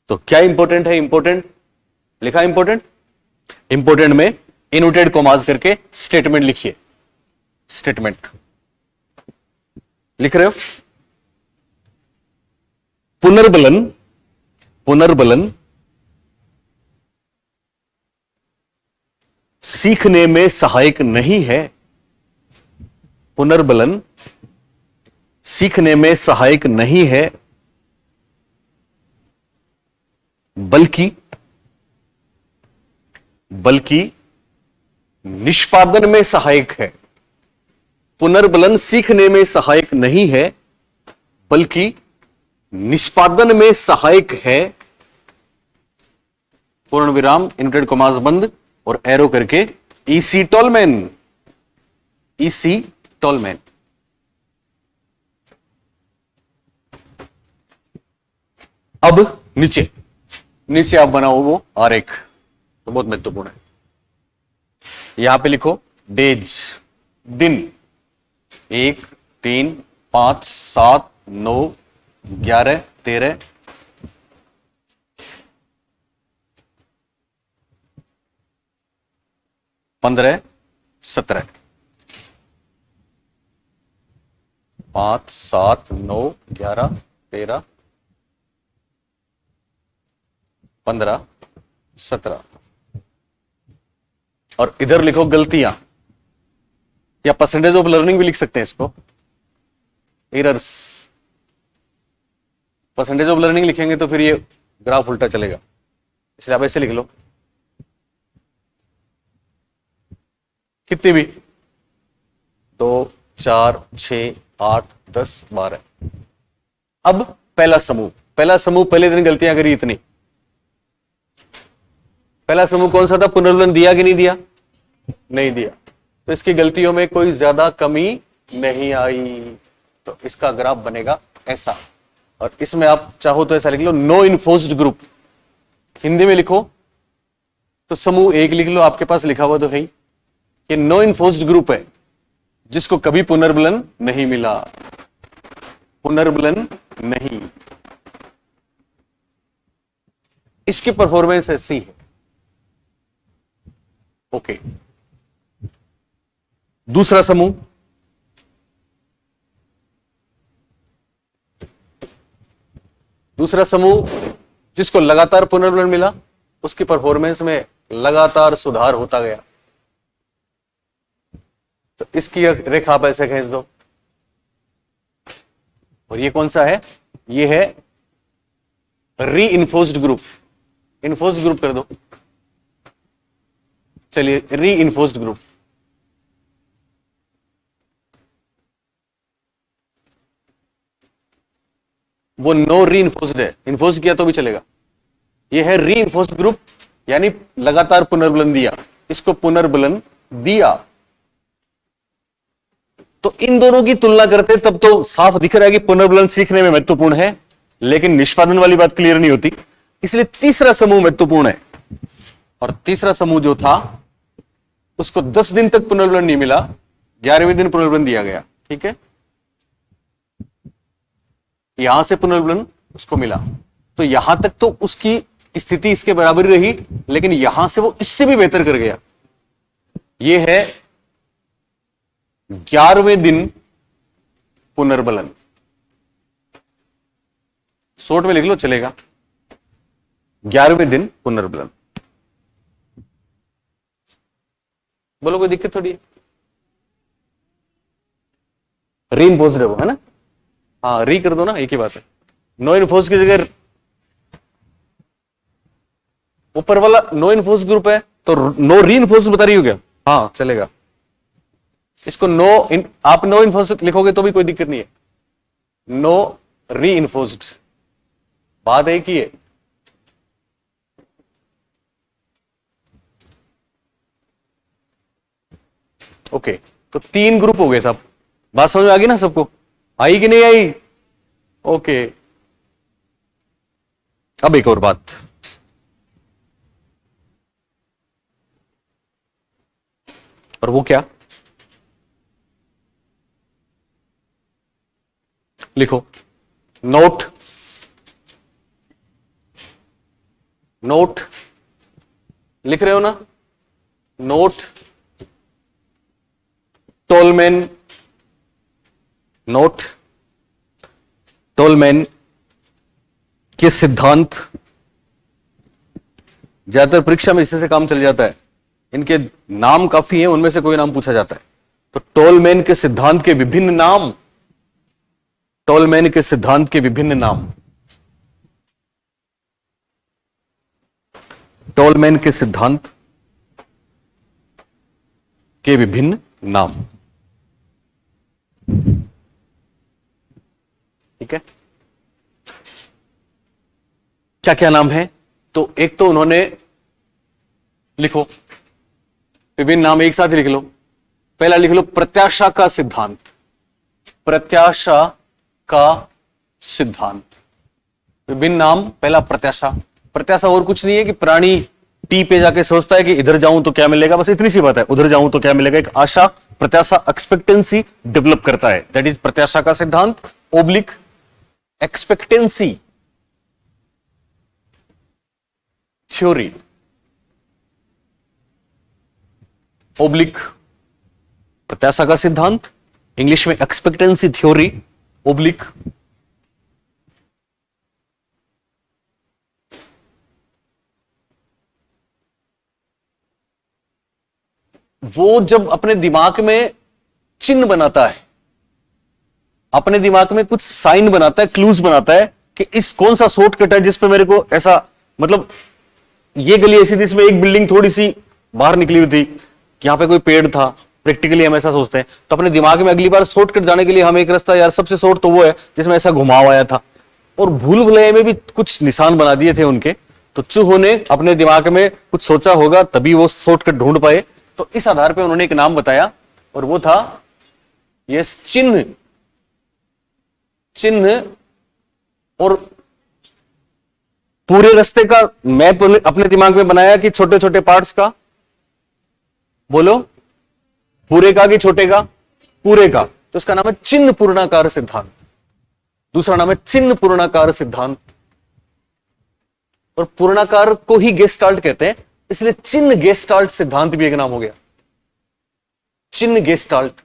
तो क्या इंपॉर्टेंट है? इंपॉर्टेंट लिखा, इंपॉर्टेंट, इंपॉर्टेंट में इनवर्टेड कॉमास करके स्टेटमेंट लिखिए। स्टेटमेंट लिख रहे हो? पुनर्बलन, पुनर्बलन सीखने में सहायक नहीं है। पुनर्बलन सीखने में सहायक नहीं है, बल्कि बल्कि निष्पादन में सहायक है। पुनर्बलन सीखने में सहायक नहीं है, बल्कि निष्पादन में सहायक है। पूर्ण विराम, इनवर्टेड कॉमास बंद और एरो करके ईसी टोलमैन, ईसी टोलमैन। अब नीचे नीचे आप बनाओ वो आरेख, तो बहुत महत्वपूर्ण है। यहां पे लिखो डेज, दिन, 1 3 5 7 9 11 13 15 17, 5 7 9 11 13 15 17। और इधर लिखो गलतियां, या परसेंटेज ऑफ लर्निंग भी लिख सकते हैं इसको, एरर्स। परसेंटेज ऑफ लर्निंग लिखेंगे तो फिर ये ग्राफ उल्टा चलेगा, इसलिए आप ऐसे लिख लो, कितनी भी, 2 4 6 8 10 12। अब पहला समूह, पहले दिन गलतियां करी इतनी। पहला समूह कौन सा था? पुनर्बलन दिया कि नहीं दिया? नहीं दिया, तो इसकी गलतियों में कोई ज्यादा कमी नहीं आई, तो इसका ग्राफ बनेगा ऐसा। और इसमें आप चाहो तो ऐसा लिख लो, नो इन्फोर्स्ड ग्रुप। हिंदी में लिखो तो समूह 1 लिख लो, आपके पास लिखा हुआ तो है ही, कि नो इन्फोर्स्ड ग्रुप है जिसको कभी पुनर्बलन नहीं मिला, पुनर्बलन नहीं, इसकी परफॉर्मेंस ऐसी है। ओके, दूसरा समूह, जिसको लगातार पुनर्बलन मिला, उसकी परफॉर्मेंस में लगातार सुधार होता गया, तो इसकी रेखा आप ऐसे खींच दो। और ये कौन सा है? ये है री इन्फोर्स्ड ग्रुप, इन्फोर्स्ड ग्रुप कर दो। चलिए, री इन्फोर्स्ड ग्रुप, वो नो री इन्फोर्स्ड है, इन्फोर्स किया तो भी चलेगा। ये है री इन्फोर्स्ड ग्रुप, यानी लगातार पुनर्बलन दिया, इसको पुनर्बलन दिया। तो इन दोनों की तुलना करते तब तो साफ दिख रहा है कि पुनर्बलन सीखने में महत्वपूर्ण है, लेकिन निष्पादन वाली बात क्लियर नहीं होती, इसलिए तीसरा समूह महत्वपूर्ण है। और तीसरा समूह जो था उसको 10 दिन तक पुनर्बलन नहीं मिला, 11वें दिन पुनर्बलन दिया गया, ठीक है। यहां से पुनर्बलन उसको मिला, तो यहां तक तो उसकी स्थिति इसके बराबर रही, लेकिन यहां से वो इससे भी बेहतर कर गया। यह है 11वें दिन पुनर्बलन, शॉर्ट में लिख लो चलेगा, 11वें दिन पुनर्बलन। बोलो कोई दिक्कत थोड़ी है? री इन्फोर्स्ड है वो, है ना? हाँ, री कर दो ना, एक ही बात है। नो इन्फोर्स की जगह ऊपर वाला नो इन्फोर्स ग्रुप है, तो नो री इन्फोर्स बता रही हो क्या? हाँ चलेगा, इसको आप नो इन्फोर्स लिखोगे तो भी कोई दिक्कत नहीं है। नो री इन्फोर्स्ड, बात एक ही है। ओके, तो 3 ग्रुप हो गए साहब, बात समझ में आ गई ना सबको? आई कि नहीं आई? ओके, अब एक और बात, और वो क्या? लिखो नोट, नोट लिख रहे हो ना? नोट टोलमैन, नोट टोलमैन के सिद्धांत, ज्यादातर परीक्षा में इससे से काम चल जाता है, इनके नाम काफी हैं, उनमें से कोई नाम पूछा जाता है। तो टोलमैन के सिद्धांत के विभिन्न नाम, टोलमैन के सिद्धांत के विभिन्न नाम। टॉलमैन के सिद्धांत के विभिन्न नाम। ठीक है, क्या क्या नाम है? तो एक तो उन्होंने, लिखो विभिन्न नाम एक साथ ही लिख लो। पहला लिख लो प्रत्याशा का सिद्धांत। प्रत्याशा का सिद्धांत, विभिन्न नाम। पहला प्रत्याशा। प्रत्याशा और कुछ नहीं है कि प्राणी टी पे जाके सोचता है कि इधर जाऊं तो क्या मिलेगा, बस इतनी सी बात है। उधर जाऊं तो क्या मिलेगा, एक आशा, प्रत्याशा, एक्सपेक्टेंसी डेवलप करता है। दैट इज प्रत्याशा का सिद्धांत। ओब्लिक एक्सपेक्टेंसी थ्योरी, ओब्लिक प्रत्याशा का सिद्धांत, इंग्लिश में एक्सपेक्टेंसी थ्योरी, ओब्लिक वो जब अपने दिमाग में चिन्ह बनाता है, अपने दिमाग में कुछ साइन बनाता है, क्लूज बनाता है कि इस कौन सा शॉर्टकट है जिस पे मेरे को ऐसा, मतलब ये गली ऐसी थी, इसमें एक बिल्डिंग थोड़ी सी बाहर निकली हुई थी, यहां पे कोई पेड़ था। प्रैक्टिकली हम ऐसा सोचते हैं, तो अपने दिमाग में अगली बार शॉर्टकट जाने के लिए हम एक रास्ता, यार सबसे शॉर्ट तो वो है जिसमें ऐसा घुमाव आया था। और भूल भुलैया में भी कुछ निशान बना दिए थे उनके। तो चूहों ने अपने दिमाग में कुछ सोचा होगा तभी वो शॉर्टकट ढूंढ पाए। तो इस आधार पे उन्होंने एक नाम बताया और वो था यस चिन्ह। चिन्ह और पूरे रास्ते का मैप अपने दिमाग में बनाया कि छोटे छोटे पार्ट्स का, बोलो पूरे का कि छोटे का? पूरे का। तो उसका नाम है चिन्ह पूर्णाकार सिद्धांत। दूसरा नाम है चिन्ह पूर्णाकार सिद्धांत। और पूर्णाकार को ही गेस्टाल्ट कहते हैं, इसलिए चिन्ह गेस्टाल्ट सिद्धांत भी एक नाम हो गया। चिन्ह गेस्टाल्ट।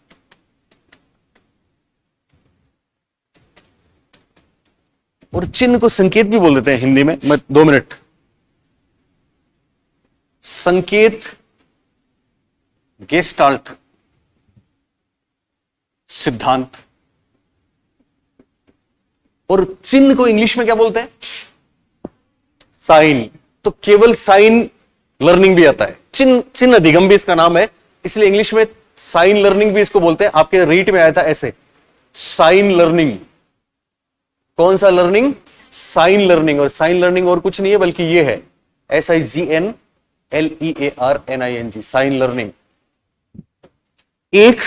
और चिन्ह को संकेत भी बोल देते हैं हिंदी में। मैं 2 मिनट, संकेत गेस्टाल्ट सिद्धांत। और चिन्ह को इंग्लिश में क्या बोलते हैं? साइन। तो केवल साइन लर्निंग भी आता है। चिन्ह, चिन्ह अधिगम भी इसका नाम है, इसलिए इंग्लिश में साइन लर्निंग भी इसको बोलते हैं। आपके रीट में आया था ऐसे, साइन लर्निंग। कौन सा लर्निंग? Sign learning. और साइन लर्निंग और कुछ नहीं है बल्कि ये है SIGNLEARNING, साइन लर्निंग। एक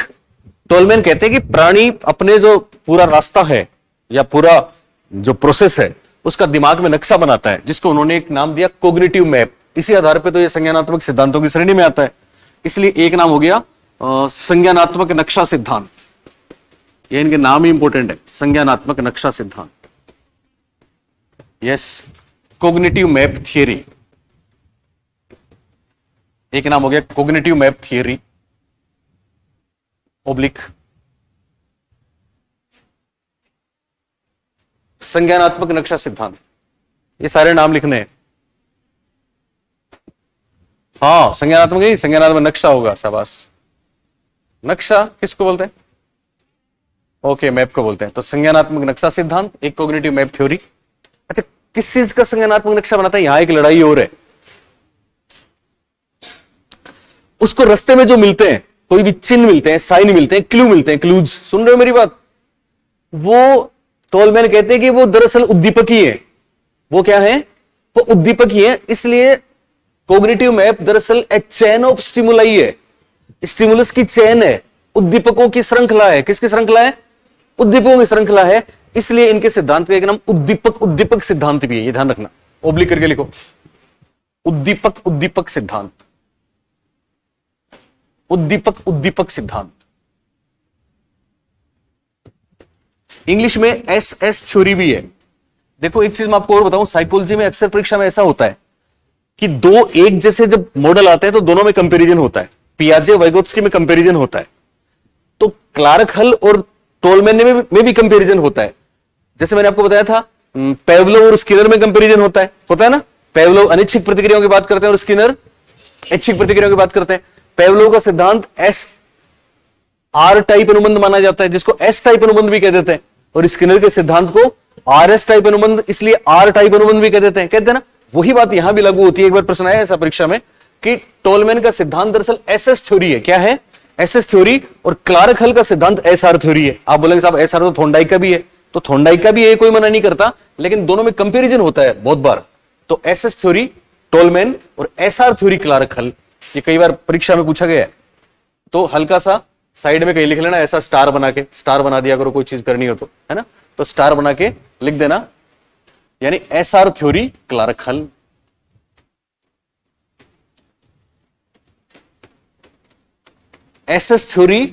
टॉलमैन कहते हैं कि प्राणी अपने जो पूरा रास्ता है या पूरा जो प्रोसेस है उसका दिमाग में नक्शा बनाता है, जिसको उन्होंने एक नाम दिया कोग्निटिव मैप। इसी आधार पे तो ये संज्ञानात्मक सिद्धांतों की श्रेणी में आता है, इसलिए एक नाम हो गया संज्ञानात्मक नक्शा सिद्धांत। ये इनके नाम ही इंपॉर्टेंट है, संज्ञानात्मक नक्शा सिद्धांत। Yes, cognitive map theory. एक नाम हो गया कोग्निटिव मैप थियरी, ओब्लिक संज्ञानात्मक नक्शा सिद्धांत। ये सारे नाम लिखने हैं। हाँ, संज्ञानात्मक नहीं, संज्ञानात्मक नक्शा होगा। शाबाश। नक्शा किसको बोलते हैं? ओके, मैप को बोलते हैं। तो संज्ञानात्मक नक्शा सिद्धांत, एक कोग्निटिव मैप थ्योरी। अच्छा, किस चीज का संज्ञानात्मक नक्शा बनाता है? यहां एक लड़ाई और है। उसको रास्ते में जो मिलते हैं, कोई भी चिन्ह मिलते हैं, साइन मिलते हैं, क्लू मिलते हैं, क्लूज, सुन रहे हो मेरी बात? वो टॉलमैन कहते हैं कि वो दरअसल उद्दीपक ही है। वो क्या है? वो उद्दीपक ही है। इसलिए कोग्निटिव मैप दरअसल ए चेन ऑफ स्टिमुलाई है। स्टिमुलस की चेन है, उद्दीपकों की श्रृंखला है। किसकी श्रृंखला है? उद्दीपकों की श्रृंखला है। इसलिए इनके सिद्धांत का एक नाम उद्दीपक, उद्दीपक सिद्धांत भी है। ये ध्यान रखना, ओब्लिक करके लिखो, उद्दीपक, उद्दीपक सिद्धांत, उद्दीपक, उद्दीपक सिद्धांत। इंग्लिश में SS थ्योरी भी है। देखो एक चीज मैं आपको और बताऊं, साइकोलॉजी में अक्सर परीक्षा में ऐसा होता है कि दो एक जैसे जब मॉडल आते हैं तो दोनों में कंपैरिजन होता है। पियाजे वाइगोत्स्की में कंपैरिजन होता है, तो क्लार्क हल और टोलमैन में भी कंपैरिजन होता है। जैसे मैंने आपको बताया था, पेवलोव और स्किनर में कंपैरिजन होता है ना। पेवलोव अनिच्छिक प्रतिक्रियाओं की बात करते हैं और स्किनर ऐच्छिक प्रतिक्रियाओं की बात करते हैं। पेवलोव का सिद्धांत SR टाइप अनुबंध माना जाता है, जिसको S टाइप अनुबंध भी कह देते हैं। और स्किनर के सिद्धांत को RS टाइप अनुबंध, इसलिए R टाइप अनुबंध भी कह देते हैं। कहते हैं ना, वही बात यहां भी लागू होती है। एक बार प्रश्न आया ऐसा परीक्षा में कि टोलमैन का सिद्धांत दरअसल एसएस थ्योरी है। क्या है? SS theory. और क्लार्क हल का सिद्धांत एसआर थ्योरी है। आप बोलेंगे साहब एसआर तो थोंडाइक का भी है, तो थोंडाइक का भी है, कोई मना नहीं करता, लेकिन दोनों में कंपैरिजन होता है बहुत बार। तो एसएस थ्योरी टोलमैन और एसआर थ्योरी क्लार्क हल, ये कई बार परीक्षा में पूछा गया है। तो हल्का सा साइड में कहीं लिख लेना, ऐसा स्टार बना के, स्टार बना दिया करो कोई चीज करनी हो तो, है ना, तो स्टार बना के लिख देना, यानी एसआर थ्योरी क्लार्क हल। एसएस थ्योरी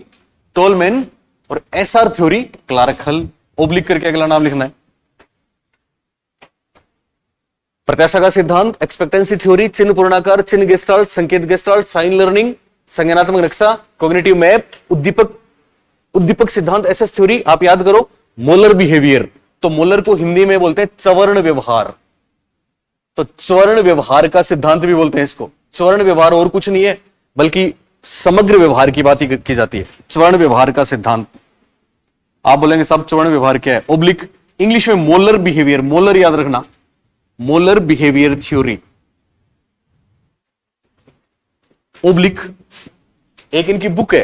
टोलमैन और एसआर थ्योरी क्लार्क हल। ओब्लिक करके अगला नाम लिखना है। प्रत्याशा का सिद्धांत, एक्सपेक्टेंसी थ्योरी, चिन्ह पूर्णाकार, चिन्ह गेस्टाल्ट, संकेत गेस्टाल्ट, साइन लर्निंग, संज्ञानात्मक नक्शा, कॉग्निटिव मैप, उद्दीपक सिद्धांत, एसएस थ्योरी। आप याद करो मोलर बिहेवियर, तो मोलर को हिंदी में बोलते हैं चवर्ण व्यवहार, तो चवर्ण व्यवहार का सिद्धांत भी बोलते हैं इसको। चवर्ण व्यवहार और कुछ नहीं है बल्कि समग्र व्यवहार की बात की जाती है, चवर्ण व्यवहार का सिद्धांत। आप बोलेंगे साहब चवर्ण व्यवहार क्या है? ओब्लिक इंग्लिश में मोलर बिहेवियर, मोलर याद रखना, मोलर बिहेवियर थ्योरी। ओब्लिक एक इनकी बुक है,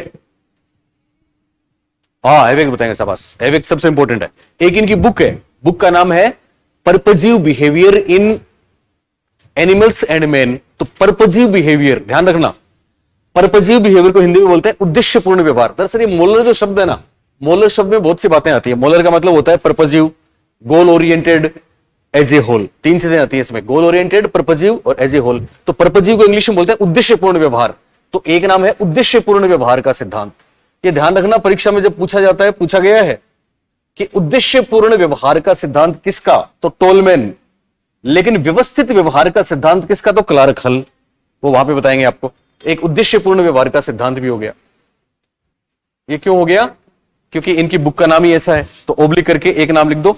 हाँ एवेक बताएंगे शाबाश, एवेक सबसे इंपॉर्टेंट है। एक इनकी बुक है, बुक का नाम है purposive behaviour in animals and man. तो पर्पजिव बिहेवियर ध्यान रखना, पर्पजिव बिहेवियर को हिंदी में बोलते हैं उद्देश्यपूर्ण व्यवहार। दरअसल ये मोलर जो शब्द है ना, मोलर शब्द में बहुत सी बातें आती है। मोलर का मतलब होता है purposive, goal oriented, as a whole, तीन चीजें आती है इसमें, गोल ओरिएंटेड, पर्पजिव और एज ए होल। तो पर्पजिव को इंग्लिश में बोलते हैं उद्देश्यपूर्ण व्यवहार, तो एक नाम है उद्देश्यपूर्ण व्यवहार का सिद्धांत। ये ध्यान रखना, परीक्षा में जब पूछा जाता है, पूछा गया है कि उद्देश्यपूर्ण व्यवहार का सिद्धांत किसका, तो टोलमैन, लेकिन व्यवस्थित व्यवहार का सिद्धांत किसका, तो क्लार्क हल, वो वहां पे बताएंगे आपको। एक उद्देश्यपूर्ण व्यवहार का सिद्धांत भी हो गया। ये क्यों हो गया? क्योंकि इनकी बुक का नाम ही ऐसा है। तो ओब्लिक करके एक नाम लिख दो,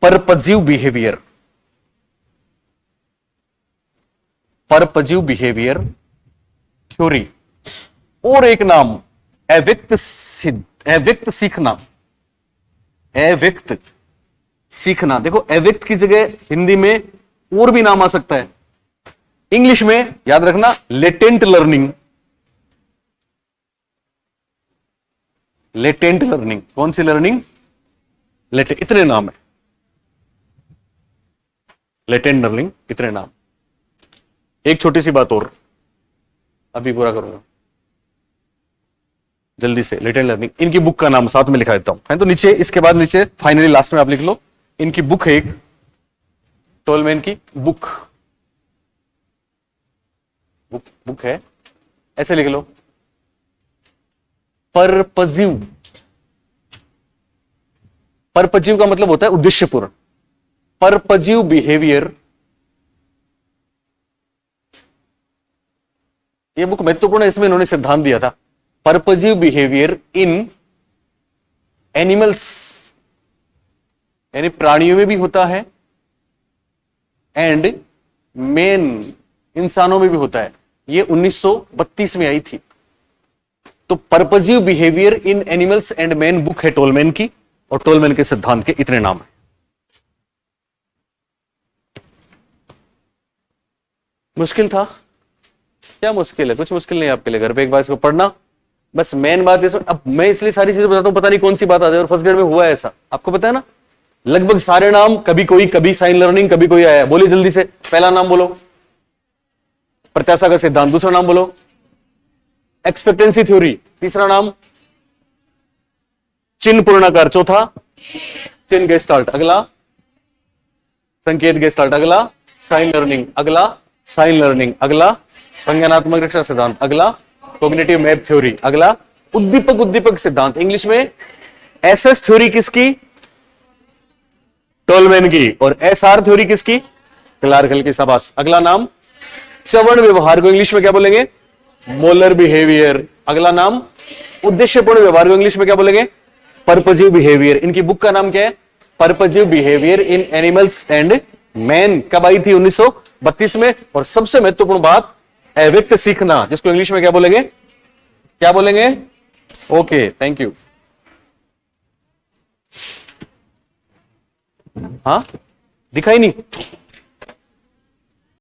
purposive behaviour, purposive behaviour theory. और एक नाम अव्यक्त सीखना, अव्यक्त सीखना। देखो अव्यक्त की जगह हिंदी में और भी नाम आ सकता है, इंग्लिश में याद रखना लेटेंट लर्निंग, लेटेंट लर्निंग। कौन सी लर्निंग? लेटेंट, इतने नाम है, लेटेंट लर्निंग, इतने नाम। एक छोटी सी बात और अभी पूरा करूंगा जल्दी से, लेटेंट लर्निंग। इनकी बुक का नाम साथ में लिखा देता हूं, है तो नीचे, इसके बाद नीचे फाइनली लास्ट में आप लिख लो, इनकी बुक है एक, टोलमैन की बुक, बुक है, ऐसे लिख लो, पर्पजिव। पर्पजिव का मतलब होता है उद्देश्यपूर्ण, पर्पजिव बिहेवियर। यह बुक महत्वपूर्ण है, इसमें इन्होंने सिद्धांत दिया था, पर्पजिव बिहेवियर इन एनिमल्स, यानी प्राणियों में भी होता है, एंड मेन, इंसानों में भी होता है। ये 1932 में आई थी। तो purposive behaviour in animals and man book है टोलमैन की, और टोलमैन के सिद्धांत के इतने नाम है। मुश्किल था? क्या मुश्किल है? कुछ मुश्किल नहीं आपके लिए, घर पे एक बार इसको पढ़ना, बस मेन बात इसमें। अब मैं इसलिए सारी चीजें बताता हूं, पता नहीं कौन सी बात आ जाए, और फर्स्ट ग्रेड में हुआ है ऐसा, आपको पता है ना, लगभग सारे नाम, कभी कोई, कभी साइन लर्निंग, कभी कोई आया। बोलिए जल्दी से, पहला नाम बोलो प्रत्याशा का सिद्धांत, दूसरा नाम बोलो एक्सपेक्टेंसी थ्योरी, तीसरा नाम चिन्ह पूर्णाकार, चौथा चिन्ह गेस्टाल्ट, अगला संकेत गेस्टाल्ट, अगला साइन लर्निंग, अगला साइन लर्निंग, अगला संज्ञानात्मक रक्षा सिद्धांत, अगला कॉग्निटिव मैप थ्योरी, अगला उद्दीपक सिद्धांत। इंग्लिश में एसएस थ्योरी किसकी? टोलमैन की, और एसआर थ्योरी किसकी? क्लार्क हल की। शाबाश। अगला नाम चवर्ण व्यवहार को इंग्लिश में क्या बोलेंगे? Molar behaviour. अगला नाम उद्देश्यपूर्ण व्यवहार को इंग्लिश में क्या बोलेंगे? Purposive behaviour. इनकी बुक का नाम क्या है? Purposive behaviour in animals and man. कब आई थी? 1932 में। और सबसे महत्वपूर्ण बात, अव्यक्त सीखना, जिसको इंग्लिश में क्या बोलेंगे? क्या बोलेंगे? Okay, thank you. हाँ, दिखाई नहीं?